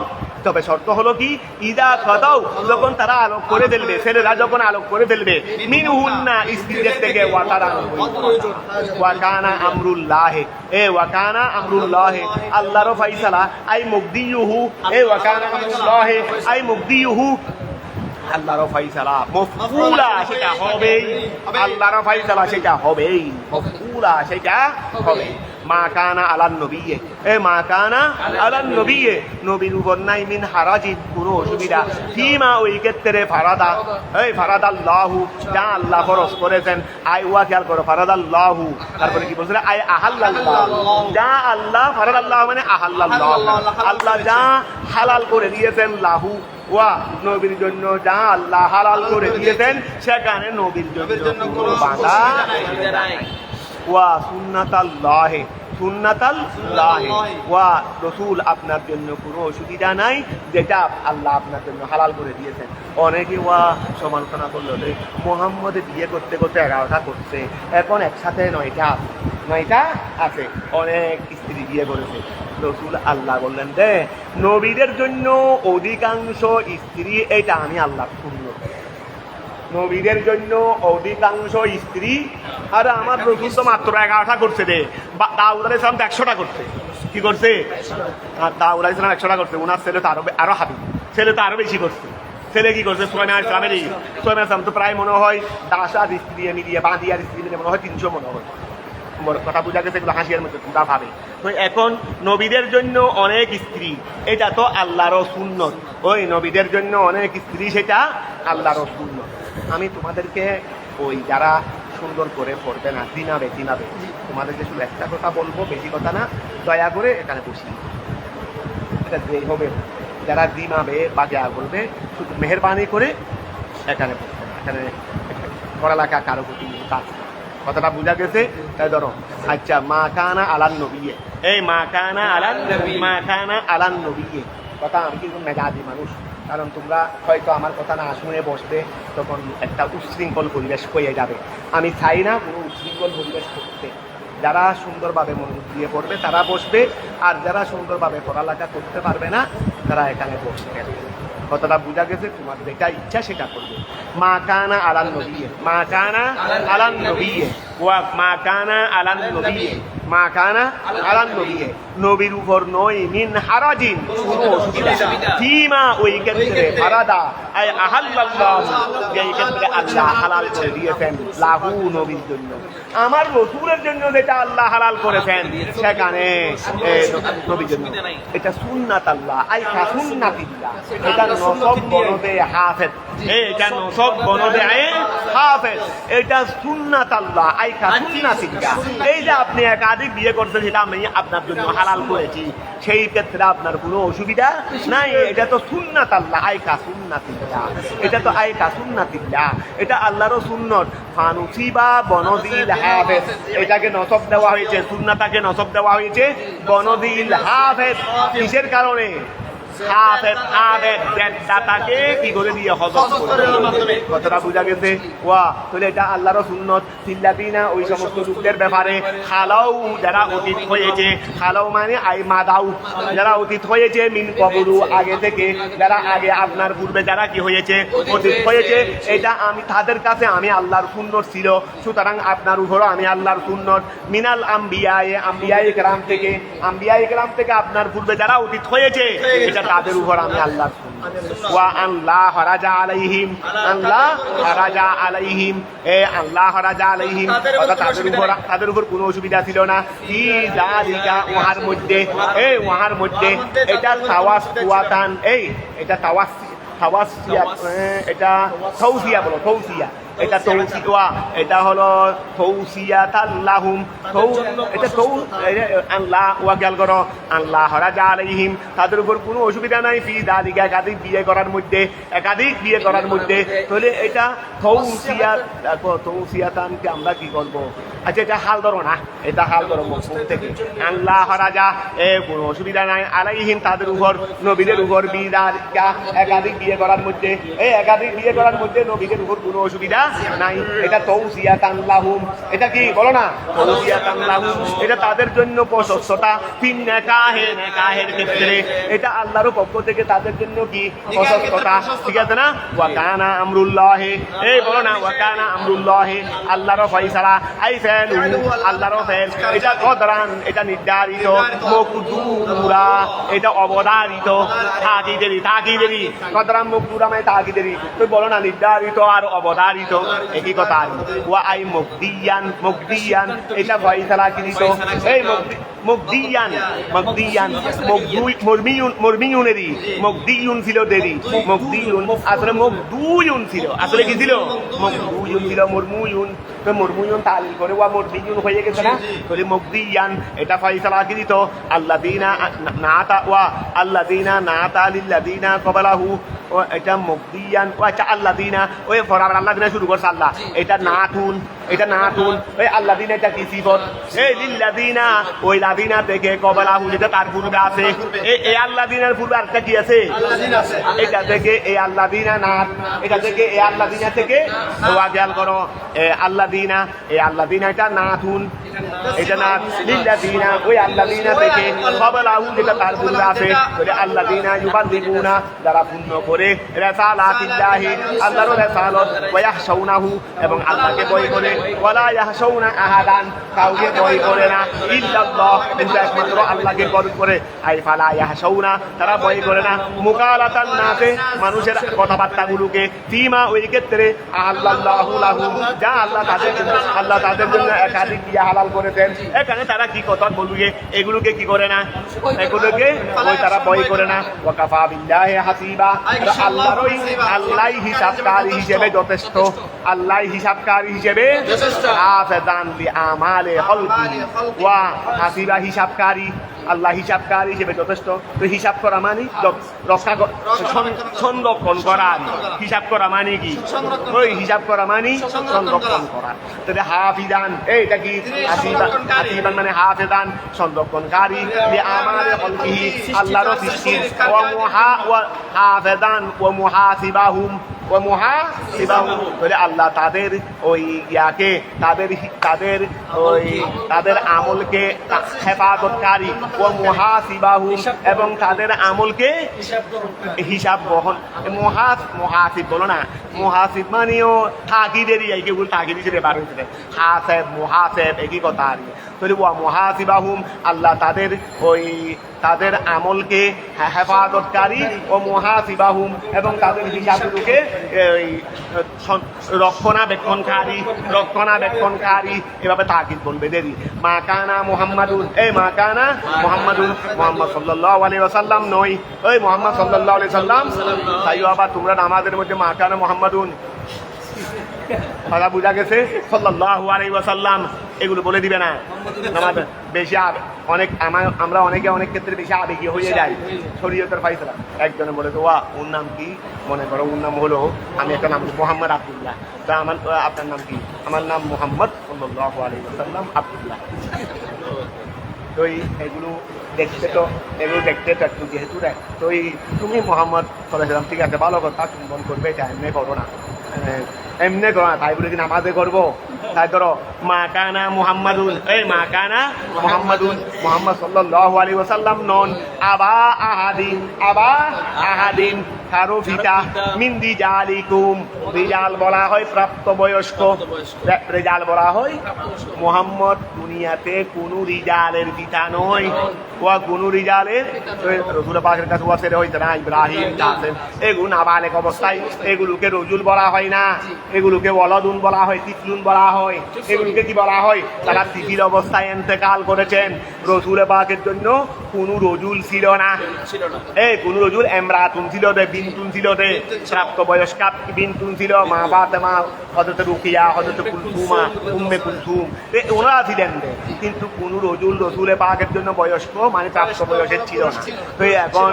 তবে শর্ত হলো কি, ইদা খদাও, যখন তারা আলোক করে ফেলবে, ছেলেরা যখন আলোক করে ফেলবে, মিনহুন্না স্ত্রীদের থেকে, ওয়াকানা আমরুল্লাহে, ওয়াকানা আমরুল্লাহে, আল্লাহর ফাইসালা, আই মুকদিয়ুহু, ওয়াকানা আমরুল্লাহে আই মুকদিয়ুহু, আল্লাহর ফাইসালা মফউলা সেটা হবেই, আল্লাহর ফাইসালা সেটা হবেই, মফউলা সেটা হবে। মা কানা আলান নবিয়ে, মা কানা আলান নবিয়ে, নবীর উপর নাই মিন হারাজিন কোনো অসুবিধা, ফিমা ওই ক্ষেত্রে ফারাদা, ফারাদাল্লাহু, যা আল্লাহ ফরজ করেছেন, আই ওয়া খেয়াল করো, ফারাদাল্লাহু, তারপরে কি বলছিল, আই আহাল্লাল্লাহ, যা আল্লাহ, ফারাদাল্লাহ মানে আহাল্লাল্লাহ, আল্লাহ যা হালাল করে দিয়েছেন, লাহু ওয়া নবীর জন্য যা আল্লাহ হালাল করে দিয়েছেন সেখানে নবীর জন্য কোনো বাধা নাই। ওয়া সুন্নাতাল্লাহি, ওয়া রাসূল, আপনার জন্য কোনো অসুবিধা নাই যেটা আল্লাহ আপনার জন্য হালাল করে দিয়েছেন। অনেকে ওয়া সমালোচনা করলো যে মুহাম্মদ বিয়ে করতে করতে 11টা করছে, এখন একসাথে 9টা আছে, অনেক স্ত্রী বিয়ে করেছে। রসুল আল্লাহ বললেন দে নবীদের জন্য অধিকাংশ স্ত্রী, এটা আমি আল্লাহ শূন্য, নবীদের জন্য অধিকাংশ স্ত্রী, আর আমার রসুল তো মাত্র 11টা করছে রে, দাউদ আলাইহিস সালাম তো 100টা করছে, কি করছে, আর দাউদ আলাইহিস সালাম 100টা করছে, ওনার ছেলে তো আরো হাবি, ছেলে তো আরো বেশি করছে। ছেলে কি করছে, সুলাইমান আলাইহিস সালাম তো প্রায় মনে হয় 10 স্ত্রী মিলিয়ে, বাঁধিয়ার স্ত্রী মিলিয়ে মনে হয় 300 মনে হয়, কথা বোঝা গেছে, এগুলো হাসিয়ার মধ্যে তোমরা ভাবে। তো এখন নবীদের জন্য অনেক স্ত্রী, এটা তো আল্লাহর সুন্নত, ওই নবীদের জন্য অনেক স্ত্রী সেটা আল্লাহর সুন্নত। আমি তোমাদেরকে ওই যারা সুন্দর করে পড়বে না, দিনাবে তোমাদেরকে শুধু একটা কথা বলবো, বেশি কথা না, দয়া করে এখানে বসি, এটা যেই হবে যারা দিনাবে বা দেয়া বলবে শুধু মেহেরবানি করে এখানে পড়ালেখা কারো প্রতি কাজ, কথাটা বোঝা গেছে? তাই ধরো, আচ্ছা, মা কানা আলান নবিয়ে, মা কানা আলান নবিয়ে, কথা আমি কিন্তু মেজাজি মানুষ, কারণ তোমরা হয়তো আমার কথা না শুনে বসবে, তখন একটা উচ্ছৃঙ্খল পরিবেশ হয়ে যাবে। আমি চাই না কোনো উচ্ছৃঙ্খল পরিবেশ করতে। যারা সুন্দরভাবে মনোযোগ দিয়ে পড়বে তারা বসবে, আর যারা সুন্দরভাবে পড়ালেখা করতে পারবে না তারা এখানে বসবে। কথাটা বোঝা গেছে? তোমার যেটা ইচ্ছা সেটা করবে। মা কানা আলান নবিয়ে, মা কানা আলান নবিয়ে, ওয়া মা কানা আলান নবিয়ে, মা কানা আলান নবিয়ে, নবীর উপর নয় মিন হারাজিন কোনো অসুবিধা, ফিমা ওই ক্ষেত্রে ফারাদা আই আহাল্লাল্লাহ, এই ক্ষেত্রে আল্লাহ হালাল করে দিয়েছেন, লাহু নবীর জন্য, আমার রাসূলের জন্য যেটা আল্লাহ হালাল করেছেন সেখানে নবীর জন্য, এটা সুন্নাত আল্লাহ আই কা সুন্নাতিল্লাহ, এটা নসব বনদে হাফেজ, এটা নসব বনদে হাফেজ, এটা সুন্নাত আল্লাহ আই কা সুন্নাতিল্লাহ। এই যে আপনি একাধিক বিয়ে করছেন সেটা আমি আপনার জন্য হালাল করেছি, সেই ক্ষেত্রে আপনার কোনো অসুবিধা নাই, এটা তো সুন্নাত আল্লাহ আই কা সুন্নাতিল্লাহ, এটা তো আই কা সুন্নাতিল্লাহ, এটা আল্লাহরও সুন্নত। ফানুসিবা বনদিল হাফেজ, এটাকে নসব দেওয়া হয়েছে, সুন্নাতাকে নসব দেওয়া হয়েছে বনদিল হাফেজ, কিসের কারণে? কি করে দিয়ে হজম করে, কতটা বোঝা গেছে? ওয়া তাহলে এটা আল্লাহর সুন্নত। সিল্লাতিনা ওই সমস্ত লোকদের ব্যাপারে, খালাউ যারা অতীত হয়েছে, খালাউ মানে আই মাদাউ, যারা অতীত হয়েছে, মিন কবলু আগে থেকে, যারা আগে আপনার পূর্বে যারা কি হয়েছে অতীত হয়েছে, এটা আমি তাদের কাছে আমি আল্লাহর সুন্নত ছিল, সুতরাং আপনার উপরও আমি আল্লাহর সুন্নত। মিনাল আম্বিয়ায়ে কেরাম থেকে, আম্বিয়ায়ে কেরাম থেকে আপনার পূর্বে যারা অতীত হয়েছে এটা তাদের উপর আমি আল্লাহর সুন্নাত। ওয়া আল্লাহ রাজা আলাইহিম, আল্লাহ রাজা আলাইহিম, আল্লাহ রাজা আলাইহিম, তাদের উপর কোনো অসুবিধা ছিল না। কি জালিকা ওয়ার মধ্যে, ওয়ার মধ্যে এটা তাওয়াসুয়াতান, এটা তাওয়াসিয়া, এটা তাওসিয়া বলো, তাওসিয়া, এটা তৌসিয়া, এটা হলো তৌসিয়াতাল্লাহুম, এটা আল্লাহ ওয়া খেয়াল করো, আল্লাহ রাজা আলাইহিম, তাদের উপর কোনো অসুবিধা নাই, ফি যালিকা একাধিক বিয়ে করার মধ্যে, একাধিক বিয়ে করার মধ্যে। তাহলে এটা তৌসিয়াতানকে আমরা কি করবো? আচ্ছা এটা হাল ধরো না, এটা হাল ধরো মফহুম থেকে, আল্লাহ রাজা কোনো অসুবিধা নাই, আলাইহিম তাদের উপর, নবীদের উপর, বিদালিকা একাধিক বিয়ে করার মধ্যে, এই একাধিক বিয়ে করার মধ্যে নবীদের উপর কোনো অসুবিধা নাই। এটা তৌসিয়াতান লাহুম, এটা কি বলো না, তৌসিয়াতান লাহুম, এটা তাদের জন্য প্রশস্ততা, ফিন নেকাহের ক্ষেত্রে এটা আল্লাহর পক্ষ থেকে তাদের জন্য কি প্রশস্ততা, ঠিক আছে না? ওয়া কানা আমরুল্লাহি, এই বলো না, ওয়া কানা আমরুল্লাহি, আল্লাহর ফয়সালা, আই ফেলু, আল্লাহর ফেল, এটা কদরান, এটা নির্ধারিত, মকদুরা, এটা অবধারিত, তাকিদেরই, কদরান মকদুরা মানে তাকিদেরই, তুই বলো না নির্ধারিত আর অবধারিত একই কথা। ওয়া আই মুকদিয়ান, এটা ফয়সালা কৃত, এই মুকদিয়ান, মরমিউনেরই, মুকদিয়ুন ছিল দেরি, মুকদিয়ুন আসলে মুকদুয়ুন ছিল, আসলে কি ছিল? মুকদুয়ুন ছিল, মরমুয়ুন তালিল করে ওয়া মরদিয়ুন হয়ে গেছে না? তাহলে মুকদিয়ান এটা ফয়সালা কৃত, আল্লাযিনা নাতা ওয়া আল্লাযিনা নাতা লিল্লাযিনা ক্বাবলাহু, ও এটা মুকদিয়ান, ও আচ্ছা আল্লাযিনা, ওই ফরার আল্লাযিনা শুরু করছে আল্লাহ, এটা নাতুন, ওই আল্লাযিনা এটা কি সিফত, এই লিল্লাযিনা ওই লাযিনা থেকে, ক্বাবলাহু যেটা তার পূর্বে আছে, এই আল্লাযিনার পূর্বে আরেকটা কি আছে? এটা থেকে এই আল্লাযিনা নাত, এটা থেকে এই আল্লাযিনা থেকে ওয়া খেয়াল করো, আল্লাযিনা, এই আল্লাযিনা এটা নাতুন, এটা না লিল্লাযিনা ওই আল্লাযিনা থেকে, ক্বাবলাহু যেটা তার পূর্বে আছে, ওই আল্লাযিনা ইউবাল্লিগুনা যারা পূর্ণ করে রিসালাতিল্লাহি আল্লাহর রিসালাত, ওয়া ইয়াহশাউনাহু এবং আল্লাহকে ভয় করে, ওয়ালা ইয়াহশাউনা আহাদান কাউকে ভয় করে না, ইল্লাল্লাহ একমাত্র আল্লাহকে ভয় করে, আই ফালা ইয়াহশাউনা তারা ভয় করে না, মুকালাতান নাসে মানুষের কথাবার্তাগুলোকে, ফিমা ওই ক্ষেত্রে আল্লাহু লাহুম যা আল্লাহ তাদের জন্য একাধিক বিয়ে হালাল করেছেন, এখানে তারা কি কথা বলবে এগুলোকে কি করে না, এগুলোকে ওই তারা ভয় করে না। ওয়া কাফা বিল্লাহি হাসিবা, আল্লাহ হিসাবকারী হিসেবে যথেষ্ট, আল্লাহ হিসাবকারী হিসেবে হাফেজান লিআমালি খালকি, ওয়া হাসিবা হিসাবকারী, আল্লাহ হিসাবকারী হিসেবে যথেষ্ট। তো হিসাব করা মানে সংরক্ষণ করা, হিসাব করা মানে কি? ওই হিসাব করা মানে সংরক্ষণ করা। তাহলে হাফিজান এইটা কি? হাসিবান মানে হাফেজান সংরক্ষণকারী, লিআমালি খালকিহি আল্লাহর সৃষ্টির, ওয়া হাফেজান ওয়া মুহাসিবাহুম, আল্লাহ তাদের ওই ইয়াকে, তাদের আমলকে হেফাজতকারী, ও মুহাসিবাহুম এবং তাদের আমলকে হিসাব বহন, মুহাসিব বলো না, মুহাসিব মানেও তাকিদেরই, এইগুলো তাকিদ হিসেবে বার হয়েছে, হাসেব মুহাসেব একই কথা। আর তাহলে ওয়া মুহাসিবাহুম আল্লাহ তাদের আমলকে হেফাজতকারী, ও মুহাসিবাহুম এবং তাদের হিসাবগুলোকে রক্ষণাবেক্ষণকারী এভাবে তাকিদ বলবে দেরি। মা কানা মুহাম্মাদুন, মুহাম্মদ সাল্লাল্লাহু আলাইহি ওয়াসাল্লাম নয়, ওই মুহাম্মদ সাল্লাল্লাহু আলাইহি ওয়াসাল্লাম। তাই আবার তোমরা নামাজের মধ্যে মা কানা মুহাম্মাদুন কথা বুঝা গেছে, সাল্লাল্লাহু আলাইহি ওয়াসাল্লাম এগুলো বলে দিবে না। নামাজ বেশি আমরা অনেক ক্ষেত্রে বেশি আবেগী হয়ে যাই, শরীয়তের ফায়সালা। একজনে বলে তো ওর নাম কি, মনে করো ওর নাম হলো, আমি একটা নাম মোহাম্মদ আব্দুল্লাহ, তা আপনার নাম কি? আমার নাম মোহাম্মদ সাল্লাল্লাহু আলাইহি ওয়াসাল্লাম আব্দুল্লাহ। তো এগুলো দেখতে একটু যেহেতু তো তুমি মোহাম্মদ সাল্লাল্লাহু আলাইহি ওয়াসাল্লাম, ঠিক আছে ভালো কথা, চুম্বন করবে, এটা এমনি করো না, এমনি করো না, তাই বলে কি নামাজে করবো? তাই ধরো মা কানা মুহাম্মাদুন, মুহাম্মদ সাল্লাল্লাহু আলাইহি ওয়াসাল্লাম নন, আবা আহাদিন কারো পিতা, মিন রিজালিকুম রিজাল বলা হয় প্রাপ্তবয়স্ক, রিজাল বলা হয়। মুহাম্মদ দুনিয়াতে কোন রিজালের পিতা নয়, ওয়া কোন রিজালের রাসূল পাকের কাছে ওয়াসির হইতে না, ইব্রাহিম কাসেম এগুলো নাবালেগ অবস্থায়, এগুলোকে রজুল বলা হয় না, এগুলোকে ওয়ালাদুন বলা হয়, তিফলুন বলা হয়। এগুলোকে কি বলা হয়? তারা তিফিল অবস্থায় ইন্তেকাল করেছেন। রাসূল পাকের জন্য কোন রজুল ছিল না, কোন রজুল, ইমরাতুন ছিল, বিন্তুন ছিল রে প্রাপ্তবয়স্কা বিন্তুন ছিল মা ফাতেমা হযরত রুকিয়া হযরত কুলসুমা উম্মে কুলসুম ওনারা ছিলেন রে কিন্তু কোন রসুলে পাকের জন্য বয়স্ক মানে প্রাপ্তবয়সের ছিল না তো এখন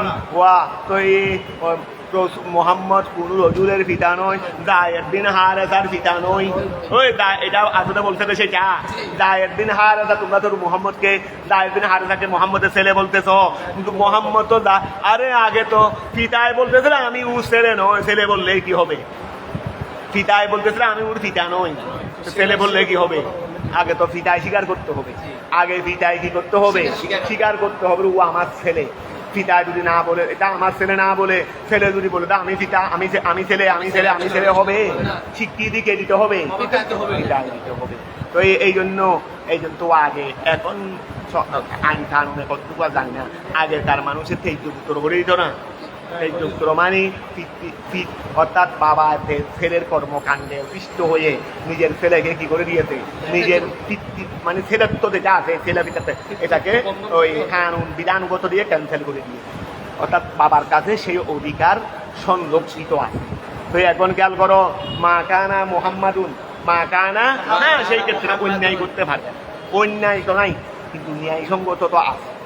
তো মোহাম্মদ কোন রজুলের পিতা নয় জায়েদ বিন হারেসার পিতা নয় ওই এটা আসলে বলতে হবে সেটা জায়েদ বিন হারেসা তোমরা তো মোহাম্মদকে জায়েদ বিন হারেসাকে মোহাম্মদের ছেলে বলতেছ কিন্তু মোহাম্মদ তো আরে আগে তো পিতায় বলতেছিল আমি ওর ছেলে নয় ছেলে বললে কি হবে পিতায় বলতেছিল আমি ওর পিতা নই ছেলে বললে কি হবে আগে তো পিতায় স্বীকার করতে হবে আগে পিতায় কি করতে হবে স্বীকার করতে হবে ও আমার ছেলে পিতা যদি না বলে এটা আমার ছেলে না বলে ছেলে যদি বলে আমি পিতা আমি ছেলে হবে স্বীকৃতি কে দিতে হবে পিতা দিতে হবে তো এই জন্য তো আগে এখন আইন কানুনে কতটুকু জানি না আগেকার মানুষের তেজ উত্তর করে দিত না তেজ উত্তর মানে অর্থাৎ বাবা ছেলের কর্মকাণ্ডে পিষ্ট হয়ে নিজের ছেলেকে কি করে দিয়েছে নিজের মানে ছেলের তো যেটা আছে ছেলে পিতাতে এটাকে ওই কানুন বিধানগত দিয়ে ক্যান্সেল করে দিয়েছে অর্থাৎ বাবার কাছে সেই অধিকার সংরক্ষিত আছে তো এখন খেয়াল করো মা কানা মোহাম্মদুন মা কানা হ্যাঁ সেই ক্ষেত্রে অন্যায় করতে পারে অন্যায় তো নাই কিন্তু ন্যায়সঙ্গত তো আছে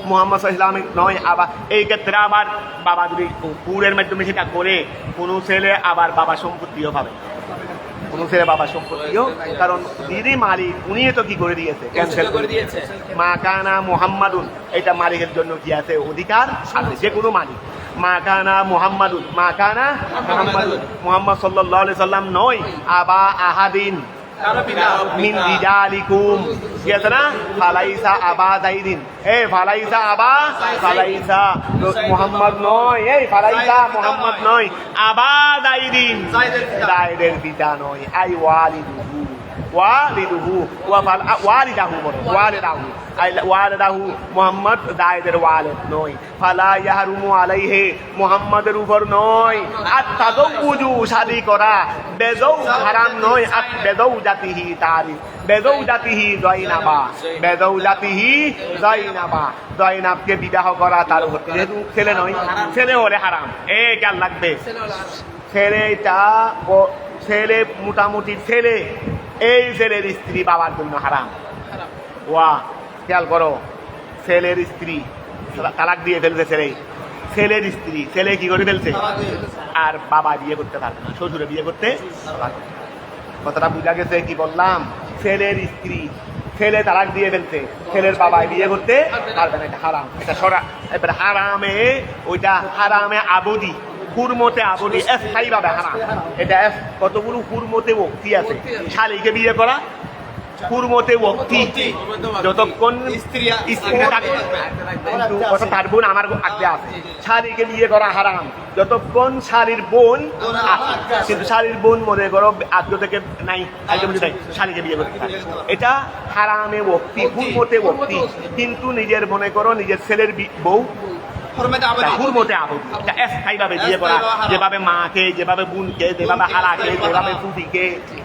মোহাম্মদ ইসলামিক নয় আবার এই ক্ষেত্রে আবার বাবা যদি কুকুরের মাধ্যমে সেটা করে কোনো ছেলে আবার বাবা সম্পত্তিও পাবে কোনো ছেলে বাবা সম্পত্তিও কারণ দিদি মালিক উনি তো কি করে দিয়েছে ক্যান্সেল করে দিয়েছে মা কানা মোহাম্মদুন এটা মালিকের জন্য কি আছে অধিকার আছে যে কোনো মালিক মোহাম্মদ সাল্লাল্লাহু আলাইহি সাল্লাম নয় আবা আহাদিন মিন রিজালিকুম কি আছে না ফালাইসা আবা যাইদিন ফালাইসা আবা ফালাইসা মোহাম্মদ নয় ফালাইসা মোহাম্মদ নয় আবা যাইদিন যাইদের পিতা নয় আই ওয়ালিদাহু মোহাম্মদ যায়েদের ওয়ালিদ নয় ফালা ইয়াহরুমু আলাইহি মোহাম্মদের উপর নয় আত-তাযাওউজু শাদী করা বেজৌ হারাম নয় বেজৌজাতিহি তারিফ বেজৌজাতিহি জয়নাবকে বিবাহ করা তার উপর যেহেতু ছেলে নয় ছেলে হলে হারাম খেয়াল লাগবে ছেলে মোটামুটি ছেলে এই ছেলের স্ত্রী বাবার জন্য হারাম খেয়াল করো ছেলের স্ত্রী তালাক দিয়ে ফেলছে ছেলের স্ত্রী ছেলে কি করে ফেলছে আর বাবা বিয়ে করতে পারবে না শ্বশুরে বিয়ে করতে পারবে কথাটা বুঝা গেছে কি বললাম ছেলের স্ত্রী ছেলে তালাক দিয়ে ফেলছে ছেলের বাবা বিয়ে করতে পারবে না এটা হারাম এটা সরা এবার হারামে আবদি হুরমতে আবদি স্থায়ীভাবে হারাম এটা কতগুলো হুরমতে ওক্তি আছে শালীকে বিয়ে করা হুরমতে ওক্তি যতক্ষণ স্ত্রী তার বোন আমার আগে আছে শালীকে বিয়ে করা হারাম যতক্ষণ শালীর বোন কিন্তু শালীর বোন মনে করো আদ্য থেকে নাই শালীকে বিয়ে করতে পারে এটা হারামে ওক্তি হুরমতে ওক্তি কিন্তু নিজের মনে করো নিজের ছেলের বউ হুরমতে আবদি স্থায়ীভাবে বিয়ে করা যেভাবে মাকে যেভাবে বোনকে যেভাবে হারাকে যেভাবে ফুফিকে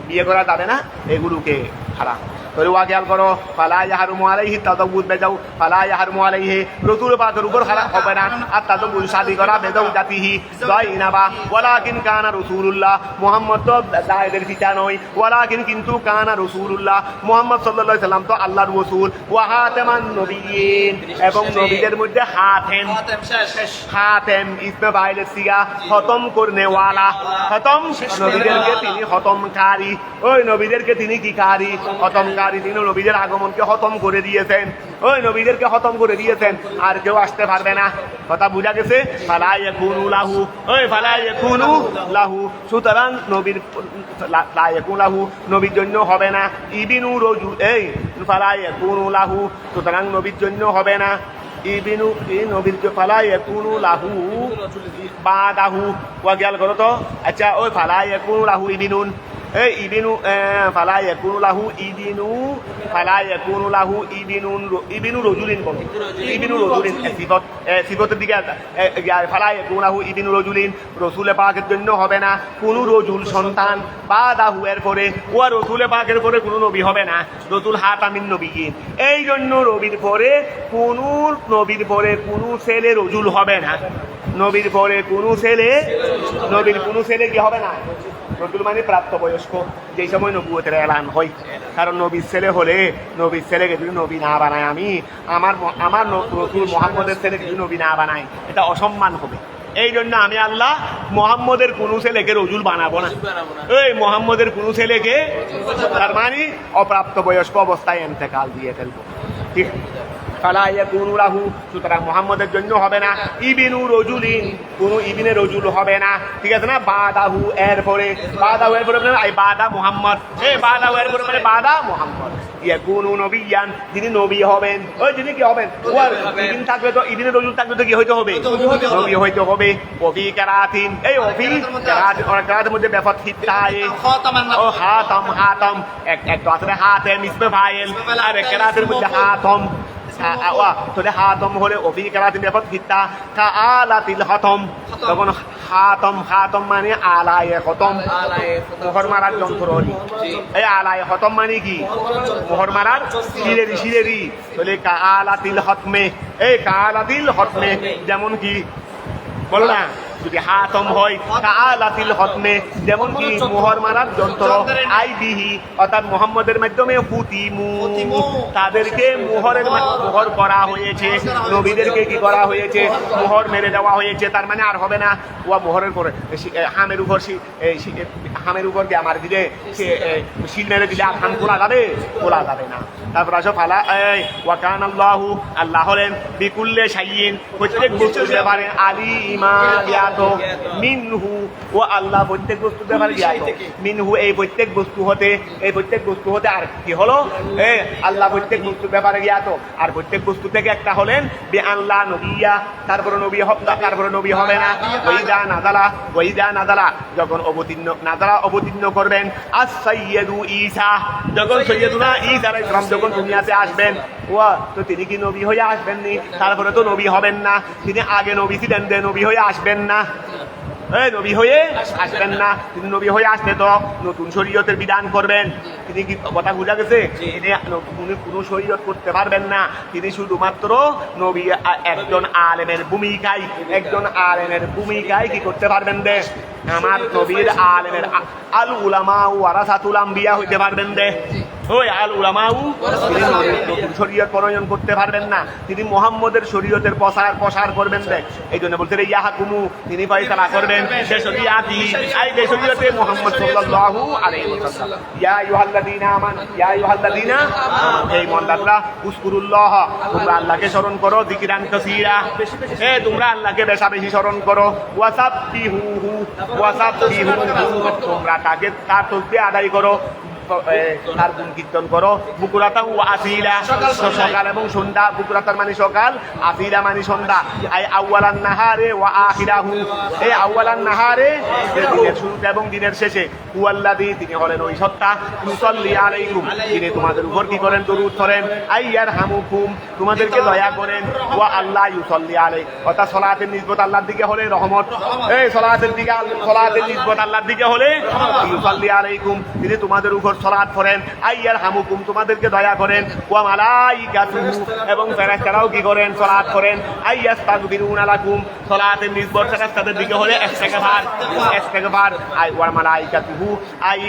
বিয়ে করা যাবে না এগুলোকে হারাম খেয়াল করো ফালা ইয়াহরুমু আলাইহি তাযাওউজ বেজাউ ফালা ইয়াহরুমু আলাইহি রসুল পাকের উপর হারাম হবে না আর তাযাওউজ শাদী করা বেজাউজাতিহি যায়নাবা ওয়ালাকিন কানা রাসূলুল্লাহ মুহাম্মদ তো যায়েদের পিতা নয় ওয়ালাকিন কিন্তু কানা রাসূলুল্লাহ মুহাম্মদ সাল্লাল্লাহু আলাইহি সাল্লাম তো আল্লাহর রাসূল ওয়া হাতামান নবিয়্যিন এবং নবীদের মধ্যে হাতেম ইসমে ফাইলের সিগা খতম করনে ওয়ালা খতম নবীদেরকে তিনি খতমকারী ওই নবীদেরকে তিনি কি কারি খতমকারী তিনি নবীদের আগমনকে খতম করে দিয়েছেন ওই নবীদেরকে খতম করে দিয়েছেন আর কেউ আসতে পারবে না কথা বুঝা গেছে ফালা ইয়াকুনু লাহু ফালা ইয়াকুনু লাহু সুতরাং নবীর লা ইয়াকুনু লাহু নবীর জন্য হবে না ইবিনু রজু ফালা ইয়াকুনু লাহু সুতরাং নবীর জন্য হবে না ইবিনু নবীর ফালা ইয়াকুনু লাহু বাদাহু খেয়াল করো তো আচ্ছা ওই ফালা ইয়াকুনু লাহু ইবিনুন এই ইবিনু ফালা ইয়াকুনু লাহু ইবিনু ফালা ইয়াকুনু লাহু ইবিনু রজুলিন বলে ইবিনু রজুলিন সিফতের দিকে ফালা ইয়াকুনু লাহু ইবিনু রজুলিন রাসূল পাকের জন্য হবে না কোনো রজুল সন্তান বাদাহু এর পরে ওয়া রাসূল পাকের পরে কোনো নবী হবে না রাসূল হাতামিন নবিয়িন এই জন্য নবীর পরে কোনো ছেলে রজুল হবে না নবীর পরে কোনো ছেলে কি হবে না রজুল মানে প্রাপ্তবয়স্ক যেই সময় নবুয়তের এলান হয় কারণ নবীর ছেলেকে যদি নবী না বানায় আমি আমার রসুল মুহাম্মদের ছেলেকে যদি নবী না বানাই এটা অসম্মান হবে এই জন্য আমি আল্লাহ মুহাম্মদের কোনো ছেলেকে রজুল বানাবো না এই মুহাম্মদের কোনো ছেলেকে তার মানে অপ্রাপ্তবয়স্ক অবস্থায় ইন্তেকাল দিয়ে ফেলবো ঠিক ফালা ইয়াকুনু লাহু সুতরাং মুহাম্মদের জন্য হবে না ইবিনু রজুলিন কোনো ইবিনে রজুল হবে না ঠিক আছে না বাদাহু এর পরে মানে আই বাদা মুহাম্মদ বাদাহু এর পরে মানে বাদা মুহাম্মদ ইয়াকুনু নবিয়ান যিনি নবী হবেন ওই যিনি কি হবেন ওয়ার ইবিন থাকবে তো ইবিনে রজুল থাকবে তো কি হইতে হবে নবী হইতে হবে ওফি কারাতিন এই ওফি কারাতের মধ্যে ব্যাপার হিতায়ে ও হাতম এক তো আসলে হাতে মিসবে ফাইল আর কারাতের মধ্যে হাতম তোলে হাতম হলে অফি কারাতিন ব্যাপার হিতা কা আলাতিল হতম তখন হাতম মানে আলায়ে হতম মোহর মারার যন্ত্র এই আলায়ে হতম মানে কি মোহর মারার শিরেরি তোলে কা আলাতিল হতমে এই কা আলাতিল হতমে যেমন কি বলো না যদি হাতম হয় কাআলাতিল হতমে যেমন কি মোহর মারার যন্ত্র আইবিহি অর্থাৎ মুহাম্মদের মাধ্যমে হুতিমু তাদেরকে মোহর করা হয়েছে নবীদেরকে কি করা হয়েছে মোহর মেরে দেওয়া হয়েছে তার মানে আর হবে না ওয়া মোহরের পরে হামের উপর দিয়ে আমার দিলে সে শিল মেরে দিলে আর হাম খোলা যাবে না তারপর আসো ফালা ওয়া কান আল্লাহ হলেন বিকুল্লে শাইইন প্রত্যেক বস্তুর ব্যাপারে আলিমা মিনহু ও আল্লাহ প্রত্যেক বস্তু ব্যাপারে জ্ঞাত মিনহু এই প্রত্যেক বস্তু হতে আর কি হলো আল্লাহ প্রত্যেক বস্তুর ব্যাপারে জ্ঞাত আর প্রত্যেক বস্তু থেকে একটা হলেন বে আল্লাহ নবিয়া তারপরে নবী হবে না ওইদা নাদালা যখন অবতীর্ণ করবেন as-সাইয়্যিদু ঈসা যখন সৈয়দুনা ঈসা আলাইহিস সালাম যখন দুনিয়াতে আসবেন তো তিনি কি নবী হয়ে আসবেন নি তারপরে তো নবী হবেন না তিনি আগে নবী ছিলেন নবী হয়ে আসবেন না নবী হয়ে আসবেন না তিনি নবী হয়ে আসলে তো নতুন শরীয়তের বিধান করবেন তিনি কি কথা বুঝা গেছে তিনি কোনো শরীয়ত করতে পারবেন না তিনি শুধুমাত্র নবী একজন আলেমের ভূমিকায় কি করতে পারবেন দে আমার নবীর আলেমের আল উলামা ওয়ারাসাতুল আম্বিয়া হইতে পারবেন দে ওই আল উলামাউ তিনি নতুন শরীয়ত প্রণয়ন করতে পারবেন না তিনি মুহাম্মদের শরীয়তের প্রসার করবেন দেখ এই জন্য বলতে ইয়াহকুমু তিনি ফয়সালা করবেন সে শরীয়তি যে শরীয়তে মুহাম্মদ সাল্লাল্লাহু আলাইহি ওয়াসাল্লাম ইয়া আইয়ুহাল্লাযীনা এই মন্দাতরা উযকুরুল্লাহ তোমরা আল্লাহকে স্মরণ করো যিকরান কাসীরা তোমরা আল্লাহকে বেশি স্মরণ করো ওয়াসাব্বিহু তোমরা তাকে তার তাসবিহ আদায় করো তার গুণ কীর্তন করো বুকুরাতা ও আসিলা সকাল এবং সন্ধ্যা বুকুরাতার মানে সকাল আসিলা মানে সন্ধ্যা আই আউয়ালান নাহারে ওয়া আখিরাহু এই আউয়ালান নাহারে দিনের শুরুতে এবং দিনের শেষে হুয়াল্লাযী তিনি হলেন ওই সত্তা ইউসাল্লি আলাইকুম তিনি তোমাদের উপর কি করেন দরুদ করেন আইয়ারহামুকুম তোমাদেরকে দয়া করেন ওয়া আল্লাহ ইউসাল্লি আলাই অর্থাৎ সালাতের নিসবত আল্লাহর দিকে হলে রহমত এই সালাতের নিসবত আল্লাহর দিকে হলে ইউসাল্লি আলাইকুম তিনি তোমাদের উপর সালাত করেন আইয়ারহামুকুম তোমাদেরকে দয়া করেন ওয়া মালাইকাতুহু এবং ফেরেশতারাও কি করেন সালাত করেন আইয়াস্তাগফিরুনা লাকুম সালাতের নিসবত ফেরেশতাদের দিকে হলে ইস্তিগফার আই ওয়া মালাইকাতুহু আই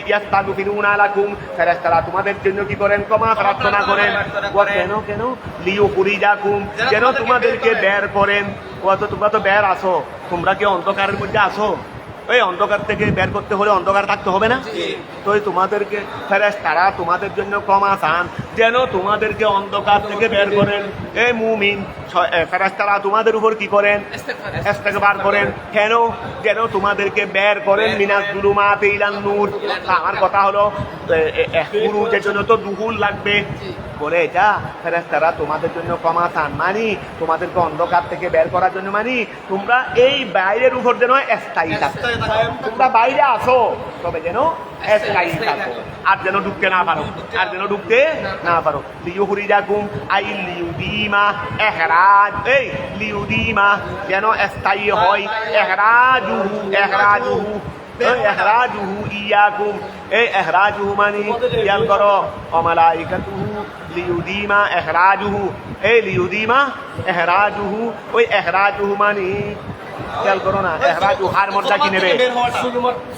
ইয়াস্তাগফিরুনা লাকুম ফেরেশতারা তোমাদের জন্য কি করেন ক্ষমা প্রার্থনা করেন ওয়া কেন লিইউখরিজাকুম যেন তোমাদেরকে বের করেন ওয়া তো তোমরা তো বের আসো তোমরা কি অন্ধকারের মধ্যে আসো ওই অন্ধকার থেকে বের করতে হলে অন্ধকার থাকতে হবে না তো তোমাদেরকে ফেরেশতারা তোমাদের জন্য ক্ষমা চান যেন তোমাদেরকে অন্ধকার থেকে বের করেন এই মুমিন ফেরেশতারা তোমাদের উপর কি করেন ইস্তিগফার করেন কেন যেন তোমাদেরকে বের করেন মিনাজ যুলুমাতি ইলান নূর আমার কথা হলো পুরুষের জন্য তো দুহুল লাগবে বলে এটা ফেরেশতারা তোমাদের জন্য ক্ষমা চান মানি তোমাদেরকে অন্ধকার থেকে বের করার জন্য মানি তোমরা এই বাইরের উপর যেন স্থায়ী থাকো তোমরা বাইরে আসো তবে যেন স্থায়ী থাকো, আর যেন ঢুকতে না পারো, আর যেন ঢুকতে না পারো। লিইউখরিজাকুম আই লিউদিমা ইখরাজ, এই লিউদিমা যেন স্থায়ী হয়, ইখরাজুহু ইখরাজুহু ইখরাজুহু ইয়াকুম, এই ইখরাজুহু মানে খেয়াল করো, ওয়া মালাইকাতুহু লিউদিমা ইখরাজুহু, এই লিউদিমা ইখরাজুহু, ওই ইখরাজুহু মানে খেয়াল করো না, ইখরাজু হার মধ্যে কি নেবে,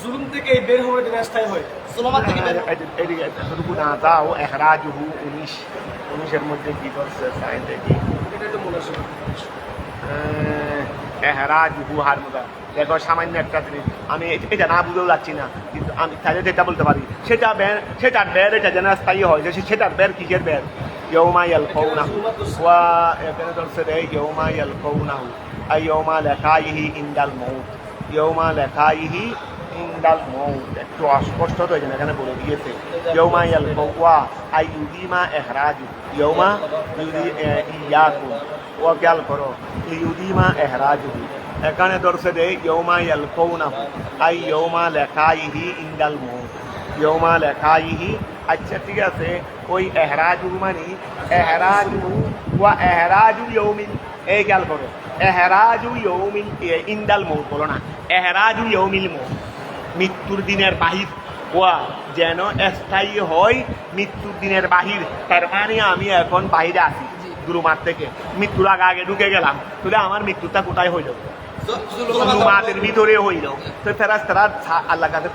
জুলুম থেকে বের হওয়ার জন্য স্থায়ী হয়, জুলুমাত থেকে বের এদিকে এতটুকু না যাও, ইখরাজুহু 19 মধ্যে কি করছে সাইন দেখি, এটা তো মনে আছে। ইখরাজুহু হার মধ্যে দেখো সামান্য একটা জিনিস, আমি এটা না বুঝেও যাচ্ছি না, কিন্তু আমি তাহলে যেটা বলতে পারি সেটার বের এটা যেন স্থায়ী হয়, যে সেটার বের কিসের বের, ইয়ৌমা ইয়ালকাউনাহু ওয়া এখানে ধরছে রে ইয়ৌমা ইয়ালকাউনাহু আই ইয়ৌমা লাকাইহি ইনদাল মাউত, ইয়ৌমা লাকাইহি ইনদাল মাউত, একটু অস্পষ্ট তো এই জন্য এখানে বলে দিয়েছে ইয়ৌমা ইয়ালকাউয়া আই ইউদিমা ইখরাজু, ইয়ৌমা ইয়াকুম ওয়া খেয়াল করো ইউদিমা ইখরাজু, এখানে ধরছে রে ইয়ৌমা ইয়ালকাউনাহু আই ইয়ৌমা লাকাইহি ইনদাল মাউত, ইয়ৌমা লাকাইহি। আচ্ছা ঠিক আছে, ওই এহরাজু মানে এহরাজু ওয়া এহরাজু ইয়ৌমিন, এই খেয়াল করো এহরাজু ইয়ৌমিন ইনদাল মৌত বলো না, এহরাজু ইয়ৌমিল মৌত, মৃত্যুর দিনের বাহির, ওয়া যেন স্থায়ী হয় মৃত্যুর দিনের বাহির, তার মানে আমি এখন বাহিরে আসি জুলুমাত থেকে, মৃত্যুর আগে ঢুকে গেলাম, তাহলে আমার মৃত্যুটা কোথায় হইল, জুলুমাতের ভিতরে হইল, তো ফেরেশতারা আল্লাহর কাছে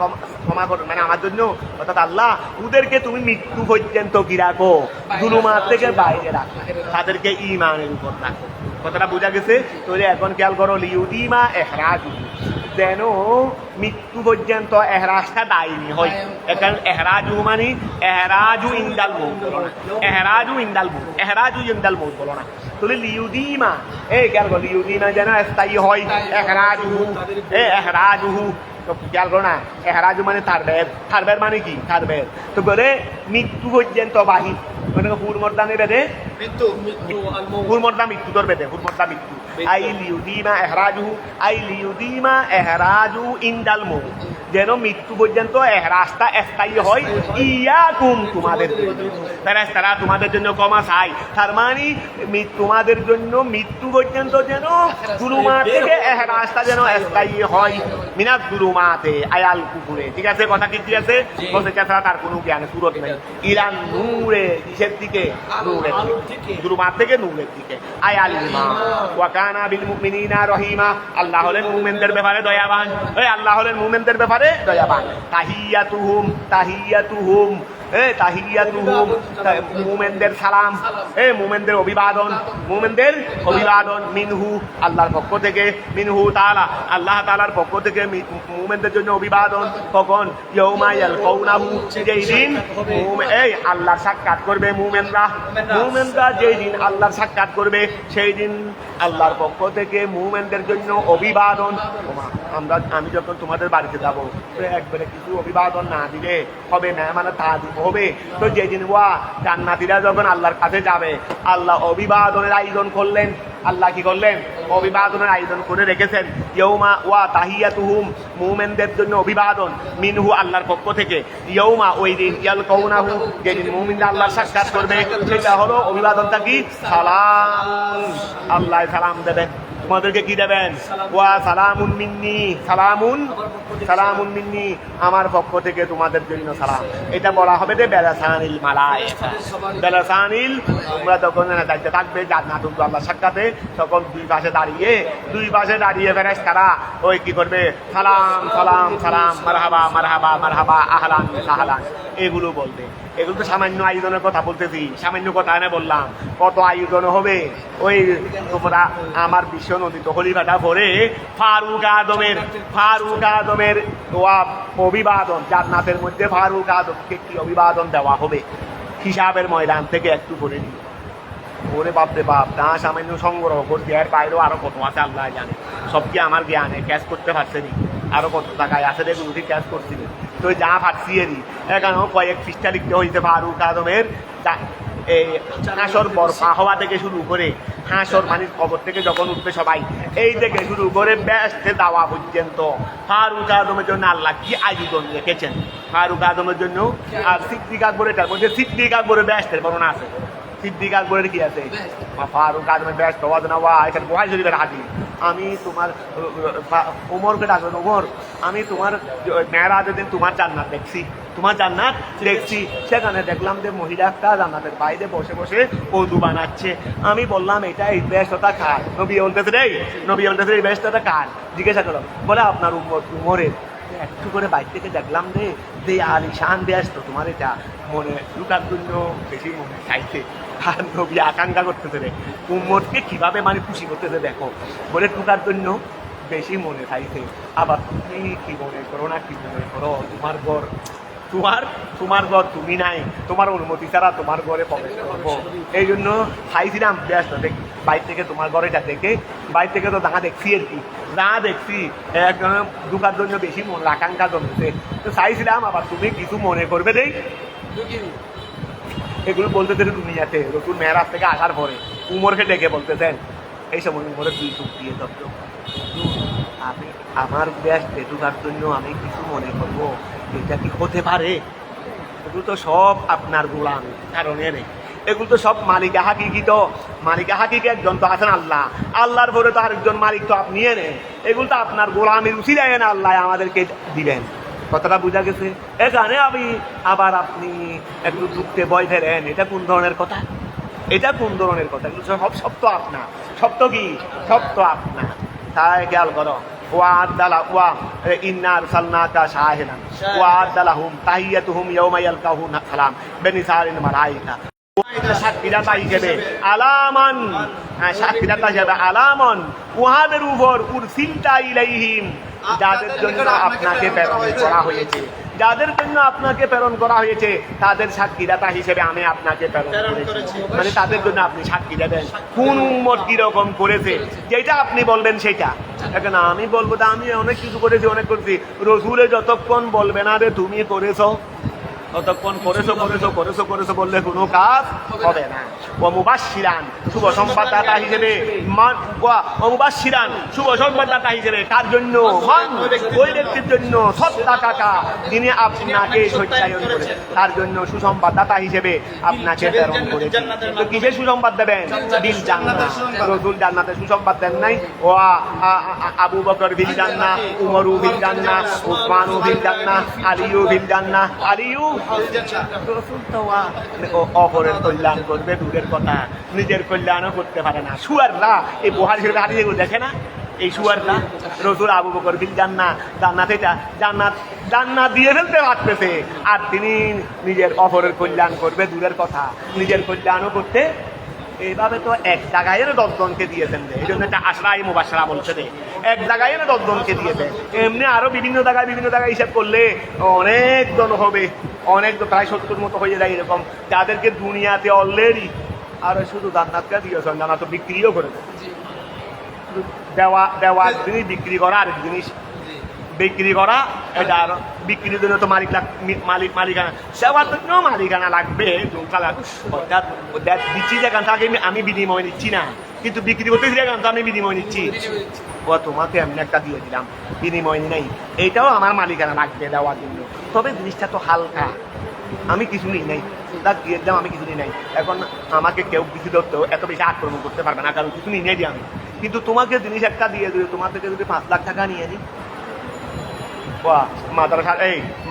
ক্ষমা করো, মানে আমার জন্য, অর্থাৎ আল্লাহ ওদেরকে তুমি মৃত্যু পর্যন্ত কি রাখো, জুলুমাত থেকে বাইরে রাখো, তাদেরকে ঈমানের উপর রাখো, কথাটা বোঝা গেছে। তাহলে এখন খেয়াল করো লিউদিমা ইখরাজু, যেন মৃত্যু পর্যন্ত এহরাজটা দায়নি হয়, এখানে এহরাজু মানে এহরাজু ইনদাল মৌত বলো না, এহরাজু ইনদাল মৌত, এহরাজু ইনদাল মৌত বলো না, তাহলে লিউদিমা, এই খেয়াল করো লিউদিমা যেন স্থায়ী হয়, এহরাজুহু এহরাজুহু, তো খেয়াল করো না এহরাজু মানে তার বের মানে কি, তার বের, তো বলে মৃত্যু পর্যন্ত বাহির, মানে হুরমর্দানে বেঁধে হুরমর্দা মৃত্যু তোর বেঁধে হুরমর্দা মৃত্যু, আই লিউদিমা এহরাজুহু আই লিউদিমা এহরাজু ইনদাল মৌত, যেন মৃত্যু পর্যন্ত এহরাজটা স্থায়ী হয়, ইয়াকুম তোমাদের জন্য, ফেরেশতারা তোমাদের জন্য ক্ষমা চাই, তার মানে তোমাদের জন্য মৃত্যু পর্যন্ত যেন জুলুমাত থেকে এহরাজটা যেন স্থায়ী হয়, মিনাত জুলুমাতে আয়াল কুকুরে, ঠিক আছে কথা কি ঠিক আছে, বলতে চাষা তার কোনো জ্ঞানে সুরত নেই, ইরান নূরে কিসের দিকে, নূরের দিকে, জুলুমাত থেকে নূরের দিকে, আয়াল ইমা ওয়া কানা বিল মুমিনিনা রহিমা, আল্লাহ হলেন মুমিনদের ব্যাপারে দয়াবান, এই আল্লাহ হলেন মুমিনদের ব্যাপারে দয়াবান, তাহিয়াতুহুম তাহিয়াতুহুম তাহিয়াতুহুম, মুমিনদের সালাম, মুমিনদের অভিবাদন, মুমিনদের অভিবাদন, মিনহু আল্লাহর পক্ষ থেকে, মিনহু তাআলা আল্লাহ তাআলার পক্ষ থেকে মুমিনদের জন্য অভিবাদন, কখন ইয়ৌমা ইয়ালকাউনাহু, যেই দিন এই আল্লাহর সাক্ষাৎ করবে মুমিনরা যেই দিন আল্লাহর সাক্ষাৎ করবে, সেই দিন আল্লাহর পক্ষ থেকে মুমিনদের জন্য অভিবাদন। আমি যখন তোমাদের বাড়িতে যাবো, একবারে কিছু অভিবাদন না দিলে হবে না, মানে তা হবে, তো যেদিন ওয়া জান্নাতীরা যখন আল্লাহর কাছে যাবে, আল্লাহ অভিবাদনের আয়োজন করলেন, আল্লাহ কি করলেন, অভিবাদনের আয়োজন করে রেখেছেন, ইয়ৌমা ওয়া তাহিয়াতুহুম মুমিনদের জন্য অভিবাদন, মিনহু আল্লাহর পক্ষ থেকে, ইয়ৌমা ওই দিন ইয়ালকাউনাহু যেদিন মুমিনরা আল্লাহর সাক্ষাৎ করবে, সেটা হলো অভিবাদনটা কি, সালাম, আল্লাহ সালাম দেবেন, তোমাদেরকে কি দেবেন, ওয়া সালামুন মিন্নি, সালামুন মিন্নি আমার পক্ষ থেকে তোমাদের জন্য সালাম, এটা বলা হবে যে বেলাসানিল মালায়েকা, বেলাসানিল, তোমরা তখন দায়িত্বে থাকবে জান্নাতুল আল্লাহ সাক্ষাতে, তখন দুই পাশে দাঁড়িয়ে ফেরেশতারা ওই কি করবে, সালাম সালাম সালাম, মারহাবা মারহাবা মারহাবা, আহলান সাহলান, এগুলো বলবে। এগুলো তো সামান্য আয়োজনের কথা বলতেছি, সামান্য কথা এনে বললাম, কত আয়োজন হবে, ওই তোমরা আমার বিশ্ব নদীতে হলিভাটা ভরে ফারুক আদমের অভিবাদন, জান্নাতের মধ্যে ফারুক আদমকে কি অভিবাদন দেওয়া হবে, হিসাবের ময়দান থেকে একটু করে দিই, ওরে বাপরে বাপ, তা সামান্য সংগ্রহ করতে, এর বাইরেও আরো কত আছে আল্লাহ জানে, সব কি আমার জ্ঞানে ক্যাশ করতে পারছেনি, আরো কত টাকায় আছে দেখুন ক্যাশ করছিলেন, তো যা ফাটছিয়ে দিই, এখানেও কয়েক পৃষ্ঠা লিখতে হয়েছে ফারুক আদমের এই হাসর বরপা হওয়া থেকে শুরু করে হাসর মানে কবর থেকে যখন উঠবে সবাই এই থেকে শুরু করে বেহেশতে যাওয়া পর্যন্ত ফারুক আজমের জন্য আল্লাহ কি আয়োজন রেখেছেন। ফারুক আজমের জন্য আর সিদ্দিক আকবর, এটার মধ্যে সিদ্দিক আকবরের বেহেশতের বর্ণনা আছে। সিদ্দিক আকবরের কি আছে? ফারুক আজমের বেহেশত ওয়াজনা এখানে বুখারী শরীফের হাদিস। আমি তোমার ওমরকে ডাকবেন, ওমর আমি তোমার মেরাজের দিন তোমার জান্নাত দেখছি, তোমার জান্নাত দেখছি। সেখানে দেখলাম যে মহিলা একটা জান্নাতের বাইরে বসে বসে ওযু বানাচ্ছে। আমি বললাম এটা এই বেহেশতটা কার? নবী বলতেছে রে, নবী বলতেছে এই বেহেশতটা কার? জিজ্ঞাসা করো, বলে আপনার উমরের। একটু করে বাইর থেকে দেখলাম যে আলিশান বেহেশত তোমার এটা মনে লুকার জন্য বেশি মনে চাইছে। আর নবী আকাঙ্ক্ষা করতেছে রে উম্মতকে কিভাবে মানে খুশি করতেছে দেখো, বলে টুকার জন্য বেশি মনে চাইছে। আবার তুমি কি মনে করো না কি মনে করো, তোমার ঘর তোমার ঘর তুমি নাই, তোমার অনুমতি ছাড়া তোমার ঘরে প্রবেশ করবো। এই জন্য চাইছিলাম ব্যস্ত দেখি বাইর থেকে তোমার ঘরে যা দেখে, বাইর থেকে তো দেখা দেখছি আর কি, যা দেখছি একজন ঢুকার জন্য বেশি মনে আকাঙ্ক্ষা জমেছে। তো চাইছিলাম আবার তুমি কিছু মনে করবে দেই। এগুলো বলতেছে দুনিয়াতে রসুল মেহরাজ থেকে আসার পরে উমরকে ডেকে বলতেছেন, এই সময় উমরের দুই চুপ দিয়ে দত্ত আমি আমার ব্যাস ঢুকার জন্য আমি কিছু মনে করবো, এটা কি হতে পারে? এগুলো তো সব আপনার গোলাম কারণে নেই, এগুলো তো সব মালিকা হাকিকি। তো মালিকা হাকিকি একজন তো আছেন আল্লাহ, আল্লাহর পরে তো আরেকজন মালিক তো আপনি এনে, এগুলো তো আপনার গোলামের উচিলায় না আল্লাহ আমাদেরকে দিবেন। কথাটা বোঝা গেছে? এখানে আমি আবার আপনি একটু দুঃখে ভয় ফেলেন, এটা কোন ধরনের কথা? এটা কোন ধরনের কথা? এগুলো সব সব তো আপনার, সব তো কি সব তো আপনার। তাই খেয়াল করো, ইন্না আরসালনাকা শাহিদান ওয়া আদালাহুম তাহিয়াতুহুম ইয়াওমা ইয়ালকাহুনা সালাম বেনিসারিল মালাইকা। সাক্ষীদাতা হিসেবে আলামান, সাক্ষীদাতা হিসেবে আলামান উহাদের উপর উরসিলতা ইলাইহিম, যাদের জন্য আপনাকে প্রেরণ করা হয়েছে, যাদের জন্য আপনাকে প্রেরণ করা হয়েছে তাদের সাক্ষীদাতা হিসেবে আমি আপনাকে প্রেরণ করেছি। মানে তাদের জন্য আপনি সাক্ষী দেবেন কোন উম্মত কিরকম করেছে, যেটা আপনি বলবেন সেটা। এখন আমি বলবো যে আমি অনেক কিছু করেছি, অনেক করেছি, রসুলে যতক্ষণ বলবে না রে তুমি করেছো, ততক্ষণ করেছো করেছো করেছো করেছো বললে কোনো কাজ হবে না। ও মুবাশশিরান, শুভ সংবাদদাতা হিসেবে, ও মুবাশশিরান, শুভ সংবাদদাতা হিসেবে কার জন্য? মান, ওই ব্যক্তির জন্য সত্তাকাকা যিনি আপনাকে সত্যায়ন করেছে, তার জন্য সুসংবাদদাতা হিসেবে আপনাকে প্রেরণ করেছে। তো কিসের সুসংবাদ দেবেন? বিল জান্নাত। রাসূল জান্নাতে সুসংবাদ দেন নাই? ও আবু বকর বিল জান্নাহ, উমরু বিল জান্নাহ, উসমানু বিল জান্নাহ, আলিয়ু বিল জান্নাহ। আলিয়ু রসুল তো অপরের কল্যাণ করবে দূরের কথা, নিজের কল্যাণও করতে পারে না। শুয়াররা এই বুখারী শরীফের হাদিসে দেখে না, এই শুয়াররা রসুল আবু বকর বিল জান্নাহ, জান্নাত এটা জান্নাত দিয়ে ফেলতে পারতেছে, আর তিনি নিজের অপরের কল্যাণ করবে দূরের কথা, নিজের কল্যাণও করতে। এইভাবে তো এক জায়গায় 10 জনকে দিয়েছেন, এই জন্য একটা আশরায়ে মুবাশশারা বলছে যে এক জায়গায় 10 জনকে দিয়েছে। এমনি আরো বিভিন্ন জায়গায় হিসাব করলে অনেক জন হবে, অনেক প্রায় 70 মতো হয়ে যায় এরকম, যাদেরকে দুনিয়াতে অলরেডি আর শুধু জান্নাতকে দিয়েছেন, জান্নাত তো বিক্রিও করে দেওয়া এক জিনিস, বিক্রি করা আরেক জিনিস। বিক্রি করা এটা আর বিক্রির জন্য তো মালিকানা, সেবার জন্য মালিকানা লাগবে। দিচ্ছি যেখান থেকে আমি বিনিময় নিচ্ছি না, কিন্তু বিক্রি করতে যেখান থেকে আমি বিনিময় নিচ্ছি। ও তোমাকে এমনি একটা দিয়ে দিলাম, বিনিময় নেই, এইটাও আমার মালিকানা লাগবে দেওয়ার জন্য। তবে জিনিসটা তো হালকা, আমি কিছু নিই নাই, তার দিয়ে দিলাম, আমি কিছু নিই নাই। এখন আমাকে কেউ কিছু ধরতেও এত বেশি আক্রমণ করতে পারবে না, কারণ কিছু নিয়ে দিই আমি। কিন্তু তোমাকে জিনিস একটা দিয়ে দিই, তোমার থেকে যদি 5 লাখ টাকা নিয়ে নিই,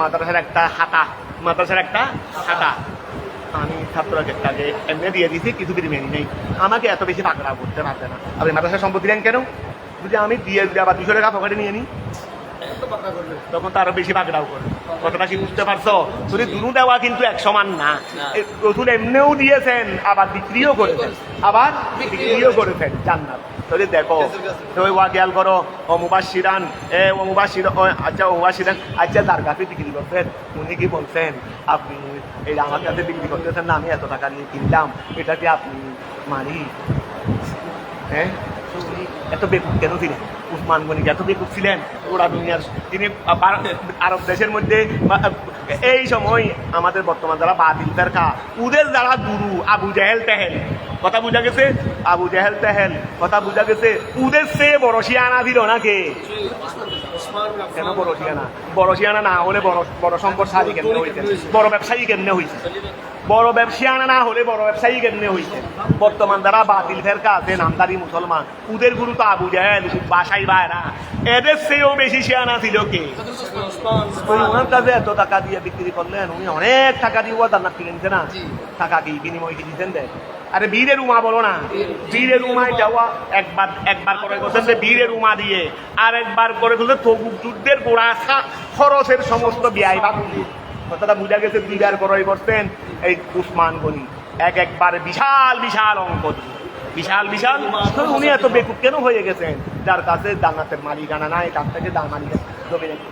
মাদ্রাসার একটা হাতা আমি ছাত্রকে এমনি দিয়ে দিয়েছি, কিছু বিনিময় নেই, আমাকে এত বেশি পাকড়াও করতে পারবে না। আপনি মাদ্রাসার সম্পত্তি নেন কেন? যদি আমি দিয়ে দিই আবার 200 টাকা পকেটে নিয়ে নিই, তখন তো আরো বেশি পাকড়াও করবে। কথাটা কি বুঝতে পারছো? যদি দুনু দেওয়া কিন্তু এক সমান না। রসুল এমনিও দিয়েছেন, আবার বিক্রিও করেছেন, জান্নাত। যদি দেখো খেয়াল করো, ও মুবাশশিরান, আচ্ছা তার কাছে বিক্রি করছেন, উনি কি বলছেন? আপনি এই আমার কাছে বিক্রি করতেছেন না, আমি এত টাকা নিয়ে কিনলাম, এটা কি আপনি মালিক? হ্যাঁ, এত বেকুব কেন ছিলেন? উসমান গনি এত বেকুব ছিলেন গোটা দুনিয়ার। তিনি আরব দেশের মধ্যে এই সময় আমাদের বর্তমান যারা বাতিল ফেরকা ওদের যারা গুরু আবু জাহেল তেহেল, কথা বুঝা গেছে? আবু জাহেল তেহেল কথা বুঝা গেছে? ওদের সে বড় শিয়ানা দিল নাকি? কেন বড় শিয়ানা? বড় শিয়ানা না হলে বড় সম্পদশালী কেমনে হয়েছে? বড় ব্যবসায়ী কেমনে হয়েছে? বড় ব্যবসায়ী না হলে বড় ব্যবসায়ী কেমনে হয়েছে? বর্তমান যারা বাতিল ফেরকা আছে নামদারি মুসলমান ওদের গুরু তো আবু জাহেল বাসাই বাইরা, এদের চেয়েও বেশি শিয়ানা ছিল কে? ওনার কাছে এত টাকা দিয়ে বিক্রি করলেন, উনি অনেক টাকা দিয়ে জান্নাত কিনেছে না? টাকা কি বিনিময় কি দিচ্ছেন দেয়? আরে বীরের উমা বলো না, বীরের উমায় যাওয়া একবার করে করছেন যে বীরের উমা দিয়ে, আর একবার করে করলে তবুক যুদ্ধের গোড়া খরচের সমস্ত ব্যয় বাবুলি। কথাটা বুঝা গেছে? দুইবার করে করছেন এই উসমান গনি একবার বিশাল বিশাল অঙ্ক দিয়ে, বিশাল বিশাল। উনি এত বেকুব কেন হয়ে গেছেন? যার কাছে জান্নাতের মালিকানা নাই তার থেকে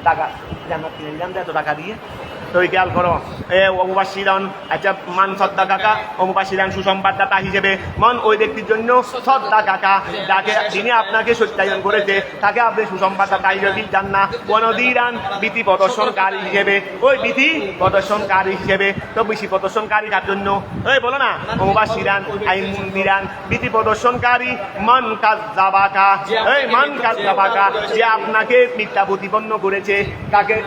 টাকা জান্নাত কিনে নিলাম এত টাকা দিয়ে। তো খেয়াল করো মুবাশশিরান, আচ্ছা মান সদ্দা কাকা ও মুবাশশিরান সুসংবাদদাতা হিসেবে মন ওই ব্যক্তির জন্য সদ্দা কাকা যাকে যিনি আপনাকে সত্যায়ন করেছে তাকে আপনি সুসংবাদদাতা হিসেবে জান্নাত ওয়ানদিরান ভীতি প্রদর্শনকারী হিসেবে, ওই ভীতি প্রদর্শনকারী হিসেবে। তো ভীতি প্রদর্শনকারী তার জন্য ওই বলো না মুবাশশিরান আই মুনদিরান ভীতি প্রদর্শনকারী মান কাযযাবাকা, এই মান কাযযাবাকা যে আপনাকে মিথ্যা প্রতিপন্ন করেছে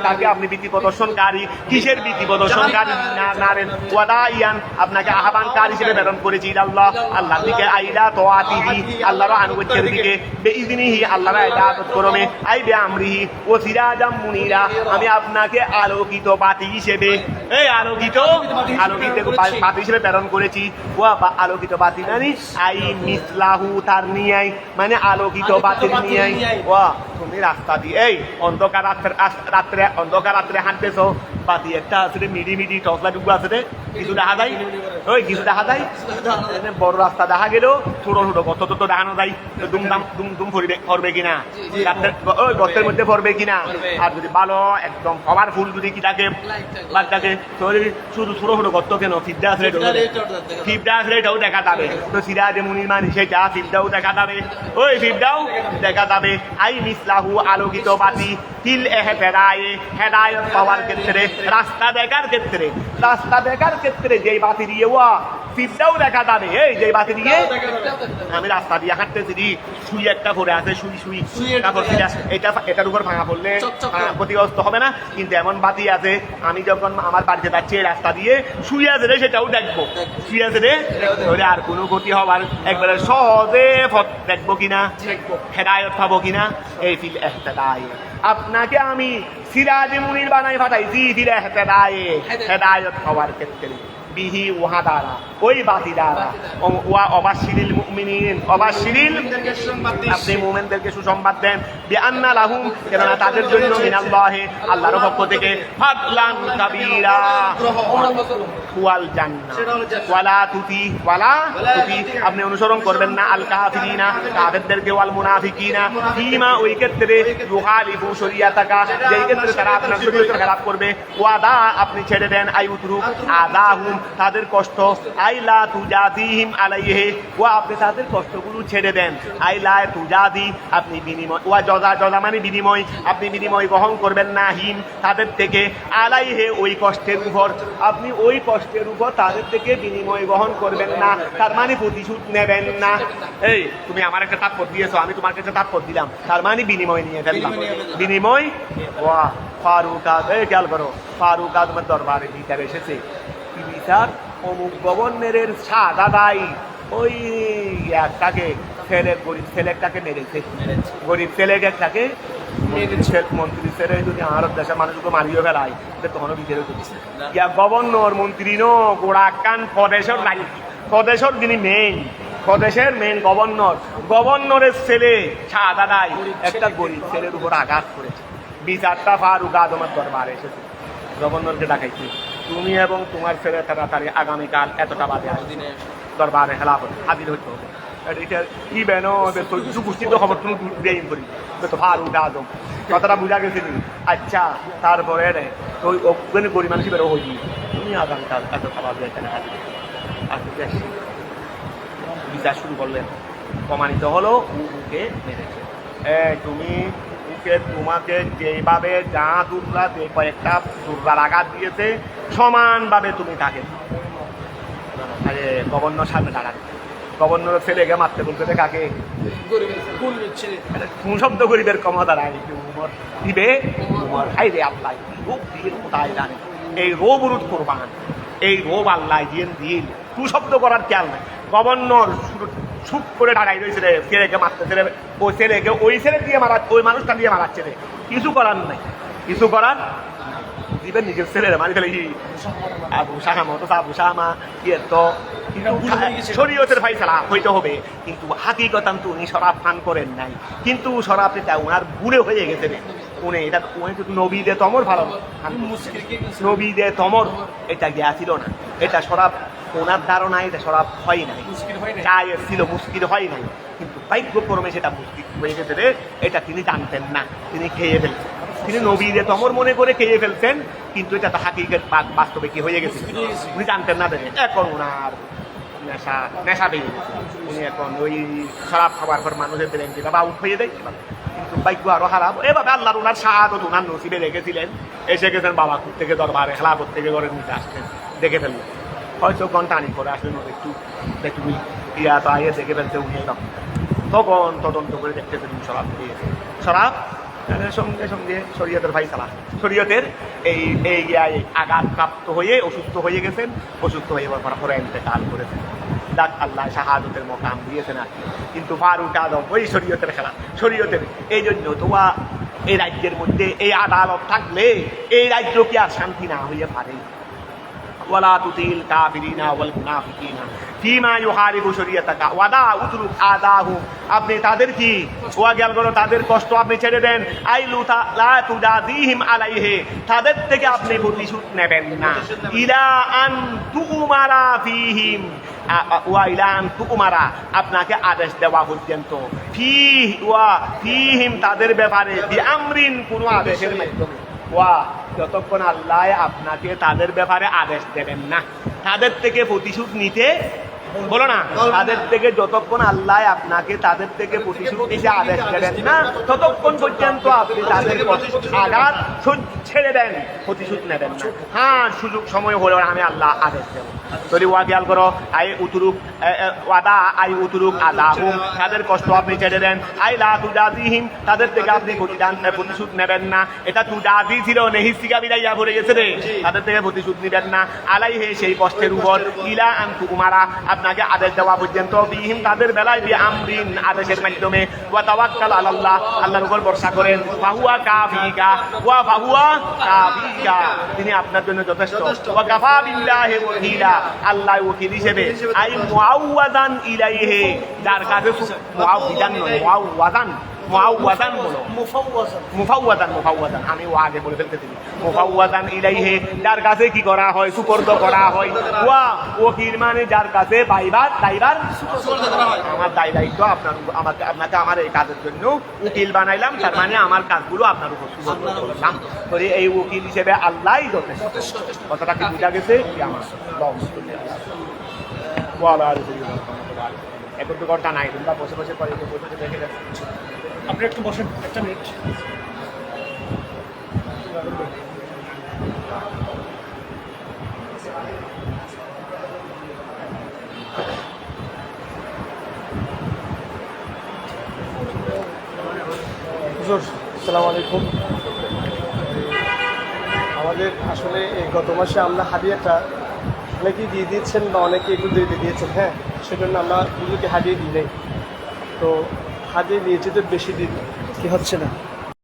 তাকে আপনি ভীতি প্রদর্শনকারী। কিসের ভীতি প্রদর্শনকারী? নারেন ওয়াদাইয়ান আপনাকে আহ্বানকারী হিসেবে প্রেরণ করেছি আল্লাহ আল্লাহর দিকে, আইলা তোয়াতিহি আল্লাহর আনুগত্যের দিকে, বেইজনিহি আল্লাহর ইবাদত করমে, আই বিআমরিহি ও সিরাজাম মুনিরা আমি আপনাকে আলোকিত বাতি হিসেবে, এই আলোকিত বাতি হিসেবে প্রেরণ করেছি। ওয়া আলোকিত বাতি মানে আই মিসলাহু তার নিয়াই, মানে আলোকিত বাতির নিয়াই। ওয়া তুমি রাস্তা দিয়ে এই অন্ধকার রাত্রে হাঁটতেছো, বাতি একটা আছে মিডি টসলা টুকু আছে কিছু দেখা যায়, ওই কিছু দেখা যায় বড় রাস্তা দেখা গেল ছোট ছোট গত তো দেখানো যায়, দুমদাম দুম পড়বে কিনা, ওই গর্তের মধ্যে পড়বে কিনা। আর যদি ভালো একদম পাওয়ারফুল যদি কি থাকে বাচ্চাকে শুধু ছোট ছোট গর্ত কেন ফিডা আছে এটাও দেখা যাবে। তো সিরাজে মুনির মানে সেটা ফিডাও দেখা যাবে, ওই ফিডাও দেখা যাবে। আই মিসলাহু আলোকিত বাতি তিল হেদায়েত পাওয়ার ক্ষেত্রে, রাস্তা দেখার ক্ষেত্রে যেই বাতি দিয়ে ওয়া ফিডাও দেখা যাবে। এই যে বাতি দিয়ে আমি রাস্তা দিয়ে হাঁটতেছি, সুই একটা পরে আছে, সুই তারপর এটার উপর ভাঙা পড়লে ক্ষতিগ্রস্ত হবে না, কিন্তু এমন বাতি আছে আমি যখন আমার বাড়িতে যাচ্ছি এই রাস্তা দিয়ে সুই আছে রে সেটাও দেখবো, সুই আছে রে আর কোনো ক্ষতি হবার একবারে সহজে দেখবো কিনা, হেদায়ত পাবো কিনা। এই ফিল ইহতিদায়ে আপনাকে আমি সিরাজে মুনির বানাই পাঠাইছি, ফিল ইহতিদায়ে হেদায়ত পাওয়ার ক্ষেত্রে, বিহি উহা দ্বারা ওই বাতি দ্বারা। ওয়া অবাশশিরিল মুমিনিন আপনি মুমিনদেরকে সুসংবাদ দেন, বিআন্না লাহুম কেননা তাদের জন্য মিনাল্লাহি আল্লাহর পক্ষ থেকে ফাদলান কাবীরা ওয়াল জান্নাহ ওয়ালা তুতি আপনি অনুসরণ করবেন না আল কাফিরিনা কাফেরদেরকে, ওয়াল মুনাফিকিনা ফিমা ওই ক্ষেত্রে ইউখালিফু শরিয়াতাকা যেই ক্ষেত্রে তারা আপনার শরীয়ত খেলাপ করবে। ওয়াদা আপনি ছেড়ে দেন আইউতরু আদাহুম তাদের কষ্ট, আইলা তুজাদিহিম আলাইহি ওয়া আপনি তাদের কষ্টগুলো ছেড়ে দেন। আইলা তুজাদি আপনি বিনিময়, ওয়া জজা মানে বিনিময়, আপনি বিনিময় গ্রহণ করবেন না হিম তাদের থেকে, আলাইহি ওই কষ্টের উপর, আপনি ওই কষ্টের উপর তাদের থেকে বিনিময় গ্রহণ করবেন না, তার মানে প্রতিশোধ নেবেন না। এই তুমি আমার একটা তাৎপর দিয়েছো, আমি তোমার কাছে তাৎপর দিলাম, তার মানে বিনিময় নিয়ে ফেললাম। বিনিময় ওয়া ফারুক খেয়াল করো, ফারুক আজমের দরবারে বিচার এসেছে, কি বিচার? অমুক গভর্নরের সাদাদাই ওই একটাকে গরিব ছেলেটাকে মেরেছে, গরিব ছেলেকে একটাকে মন্ত্রী ছেলে যদি আরব দেশের মানুষকে মারিয়ে ফেলায় তখনও বিচারে করছে গভর্নর মন্ত্রী নো গোড়া কান প্রদেশের যিনি প্রদেশের মেইন গভর্নরের ছেলে সাদাদাই একটা গরিব ছেলের উপর আঘাত করেছে। বিচারটা ফারুক আজমের দরবারে এসেছে, গভর্নরকে ডাকাইছি তুমি এবং তোমার ছেলে তাড়াতাড়ি আগামীকাল এতটা বাদে দরবারে খেলাফত হাজির হইতে হবে। এটা কি বেন কিছু গোষ্ঠী তো খবর তুমি দিয়ে করি তো ফারুক আজম কথাটা বুঝা গেছে নি। আচ্ছা তারপরে ওই ওখানে গরিব মানুষ বেরো হইনি, তুমি আগামীকাল এতটা বাদে এখানে হাজির বিচার শুরু করলেন। প্রমাণিত হলো ওকে মেরেছে, তুমি তোমাকে যেভাবে যা দুর্রা কয়েকটা দুর্রার আঘাত দিয়েছে সমানভাবে তুমি তাকে গভর্নর সামনে দাঁড়াবে। গভর্নরের ছেলেকে মারতে বলতে কাকে? কোন শব্দ গরিবের ক্ষমতা নাই দিবে হাই রে আল্লাহ রোগ দিয়ে কোথায় জানে এই রোগ রোধ করবান এই রোগ আল্লাহ দিয়ে দিল তু শব্দ করার খেয়াল নাই। গভর্নর চুপ করে দাঁড়াই রয়েছে রে, ছেলেকে মারতেছে রে, ওই ছেলেকে ওই ছেলে দিয়ে মারা ওই মানুষটা দিয়ে মারাচ্ছে রে, কিছু করার নাই, কিছু করার দিবেন নিজের ছেলেরা মারি ফেলে আবু শাহামা তো আবু শাহামা ইয়ে তো শরীয়তের ফাইসালা হইতে হবে। কিন্তু হাকিকতান তো উনি শরাব পান করেন নাই, কিন্তু শরাবটা ওনার বুড়ে হয়ে গেছে রে, উনি এটা উনি তো নবী দে তমর ভালো নবী দে তমর এটা গিয়াছিল না, এটা শরাব ওনার ধারণা এটা শরাব হয় নাই, চায় ছিল মুশকিল হয় নাই, কিন্তু ভাগ্যক্রমে সেটা মুশকিল হয়ে গেছে রে, এটা তিনি জানতেন না, তিনি খেয়ে ফেলছেন, তিনি নবীরে তমর মনে করে খেয়ে ফেলছেন, কিন্তু এটা তো হাকিকত বাস্তবে কি হয়ে গেছে উনি জানতেন না দেখেন। এখন ওনার নেশা নেশা পেয়ে গেছে, উনি এখন ওই খারাপ খাবার পর মানুষের ব্রেন দিতে বা আউট হয়ে দেয়, কিন্তু ভাগ্য আরো খারাপ। এভাবে আল্লাহর ওনার শাহাদত ওনার নসিবে রেখেছিলেন, এসে গেছেন বাবা থেকে দরবারে খেলাফত থেকে ঘরে নিতে আসলেন, দেখে ফেললেন, হয়তো ঘন্টা আনি করে আসলেন একটু একটু ইয়া তো আইয়ে দেখে ফেলতে উনি তখন তদন্ত করে দেখতে পেলেন শরাব খেয়েছে। শরাব সঙ্গে সঙ্গে শরীয়তের ফাইসালা, শরীয়তের এই এই আঘাত প্রাপ্ত হয়ে অসুস্থ হয়ে গেছেন, অসুস্থ হয়ে পরে ইন্তেকাল করেছেন। ডাক আল্লাহ শাহাদতের মোকাম দিয়েছেন আর কিন্তু ফারুক আদম ওই শরীয়তের খেলা, শরীয়তের এই জন্য তোমা এই রাজ্যের মধ্যে এই আদালত থাকলে এই রাজ্য কি আর শান্তি না হইয়া পারে? ওয়ালা তুতিল কাফিরিনা ওয়াল মুনাফিকিনা ফিমা ইউহারিবু শরিয়াতাকা ওয়াদা উতরুক আদাহুম, আপনি তাদের কি ওয়া গেল করো তাদের কষ্ট আপনি ছেড়ে দেন, আইলু লা তুজাদিহিম আলাইহি, তাদের থেকে আপনি প্রতিশোধ নেবেন না, ইলা আন তুমারা ফিহিম ওয়া ইলা আন তুমারা, আপনাকে আদেশ দেওয়া পর্যন্ত, ফিহিম তাদের ব্যাপারে বিআমরিন কোনো আদেশের মাধ্যমে, ওয়া যতক্ষণ আল্লাহ আপনাকে তাদের ব্যাপারে আদেশ দেবেন না, তাদের থেকে প্রতিশোধ নিতে বলো না, তাদের থেকে যতক্ষণ আল্লাহ আপনাকে তাদের থেকে প্রতিশোধ নিতে আদেশ দেবেন না ততক্ষণ পর্যন্ত আপনি তাদের আঘাত ছেড়ে দেন, প্রতিশোধ নেবেন না। হ্যাঁ সুযোগ সময় হলেও আমি আল্লাহ আদেশ দেব, যদি ওয়া খেয়াল করো আই উতুরুক ওয়াদা আই উতুরুক আদাহুম, তাদের কষ্ট আপনি ছেড়ে দেন, আই লা তুজাদিহিম, তাদের থেকে আপনি প্রতিশোধ নেবেন না, এটা তুজাদি ছিল নেহিসিকা বিদাইয়া পড়ে গেছে রে, তাদের থেকে প্রতিশোধ নেবেন না, আলাইহে সেই কষ্টের উপর, ইলা আন তুমারা আপনাকে আদেশ দেওয়া পর্যন্ত, বিহিম তাদের বেলায় বিআমরিন আদেশের মাধ্যমে, ওয়া তাওয়াক্কাল আলাল্লাহ আল্লাহর উপর ভরসা করেন, ফাহুয়া কাফিকা ওয়া ফাহুয়া কাফিকা, তিনি আপনার জন্য যথেষ্ট, ওয়া কাফা বিল্লাহি ওয়াকিলা আল্লাহ ওয়াকিল হিসেবে, আই মুআওয়াযান ইলাইহি, যার কাছে মুআওয়াযান নয় মুআওয়াযান মুআওয়াযান বলো মুফাওয়াযান আমি ও আগে বলে ফেলতে দিই, মুফাওয়াযান ইলাইহি যার কাছে কি করা হয় সুপর্দ করা হয়, ওয়া ওয়াকিল মানে যার কাছে দায়ভার আমার দায়িত্ব আপনাকে আমার এই কাজের জন্য উকিল বানাইলাম, তার মানে আমার কাজগুলো আপনার উপর সুপর্দ করলাম, তো এই উকিল হিসেবে আল্লাহই যথেষ্ট। কথাটা কি বুঝা গেছে? আমার এখন তো ঘন্টা নাই, তোমরা বসে বসে পরে বসে দেখে যাচ্ছে, আপনি একটু বসেন একটা মিনিট। হুজুর আসসালামু আলাইকুম। আমাদের আসলে এই গত মাসে আমরা হাদিয়াটা অনেকেই দিয়ে দিয়েছেন বা অনেকে একটু দিয়ে দিয়েছেন, হ্যাঁ সেজন্য আমরা হুজুরকে হাদিয়ে দিই নাই, তো হাদিয়ে দিয়েছি তো বেশি দিন কি হচ্ছে না।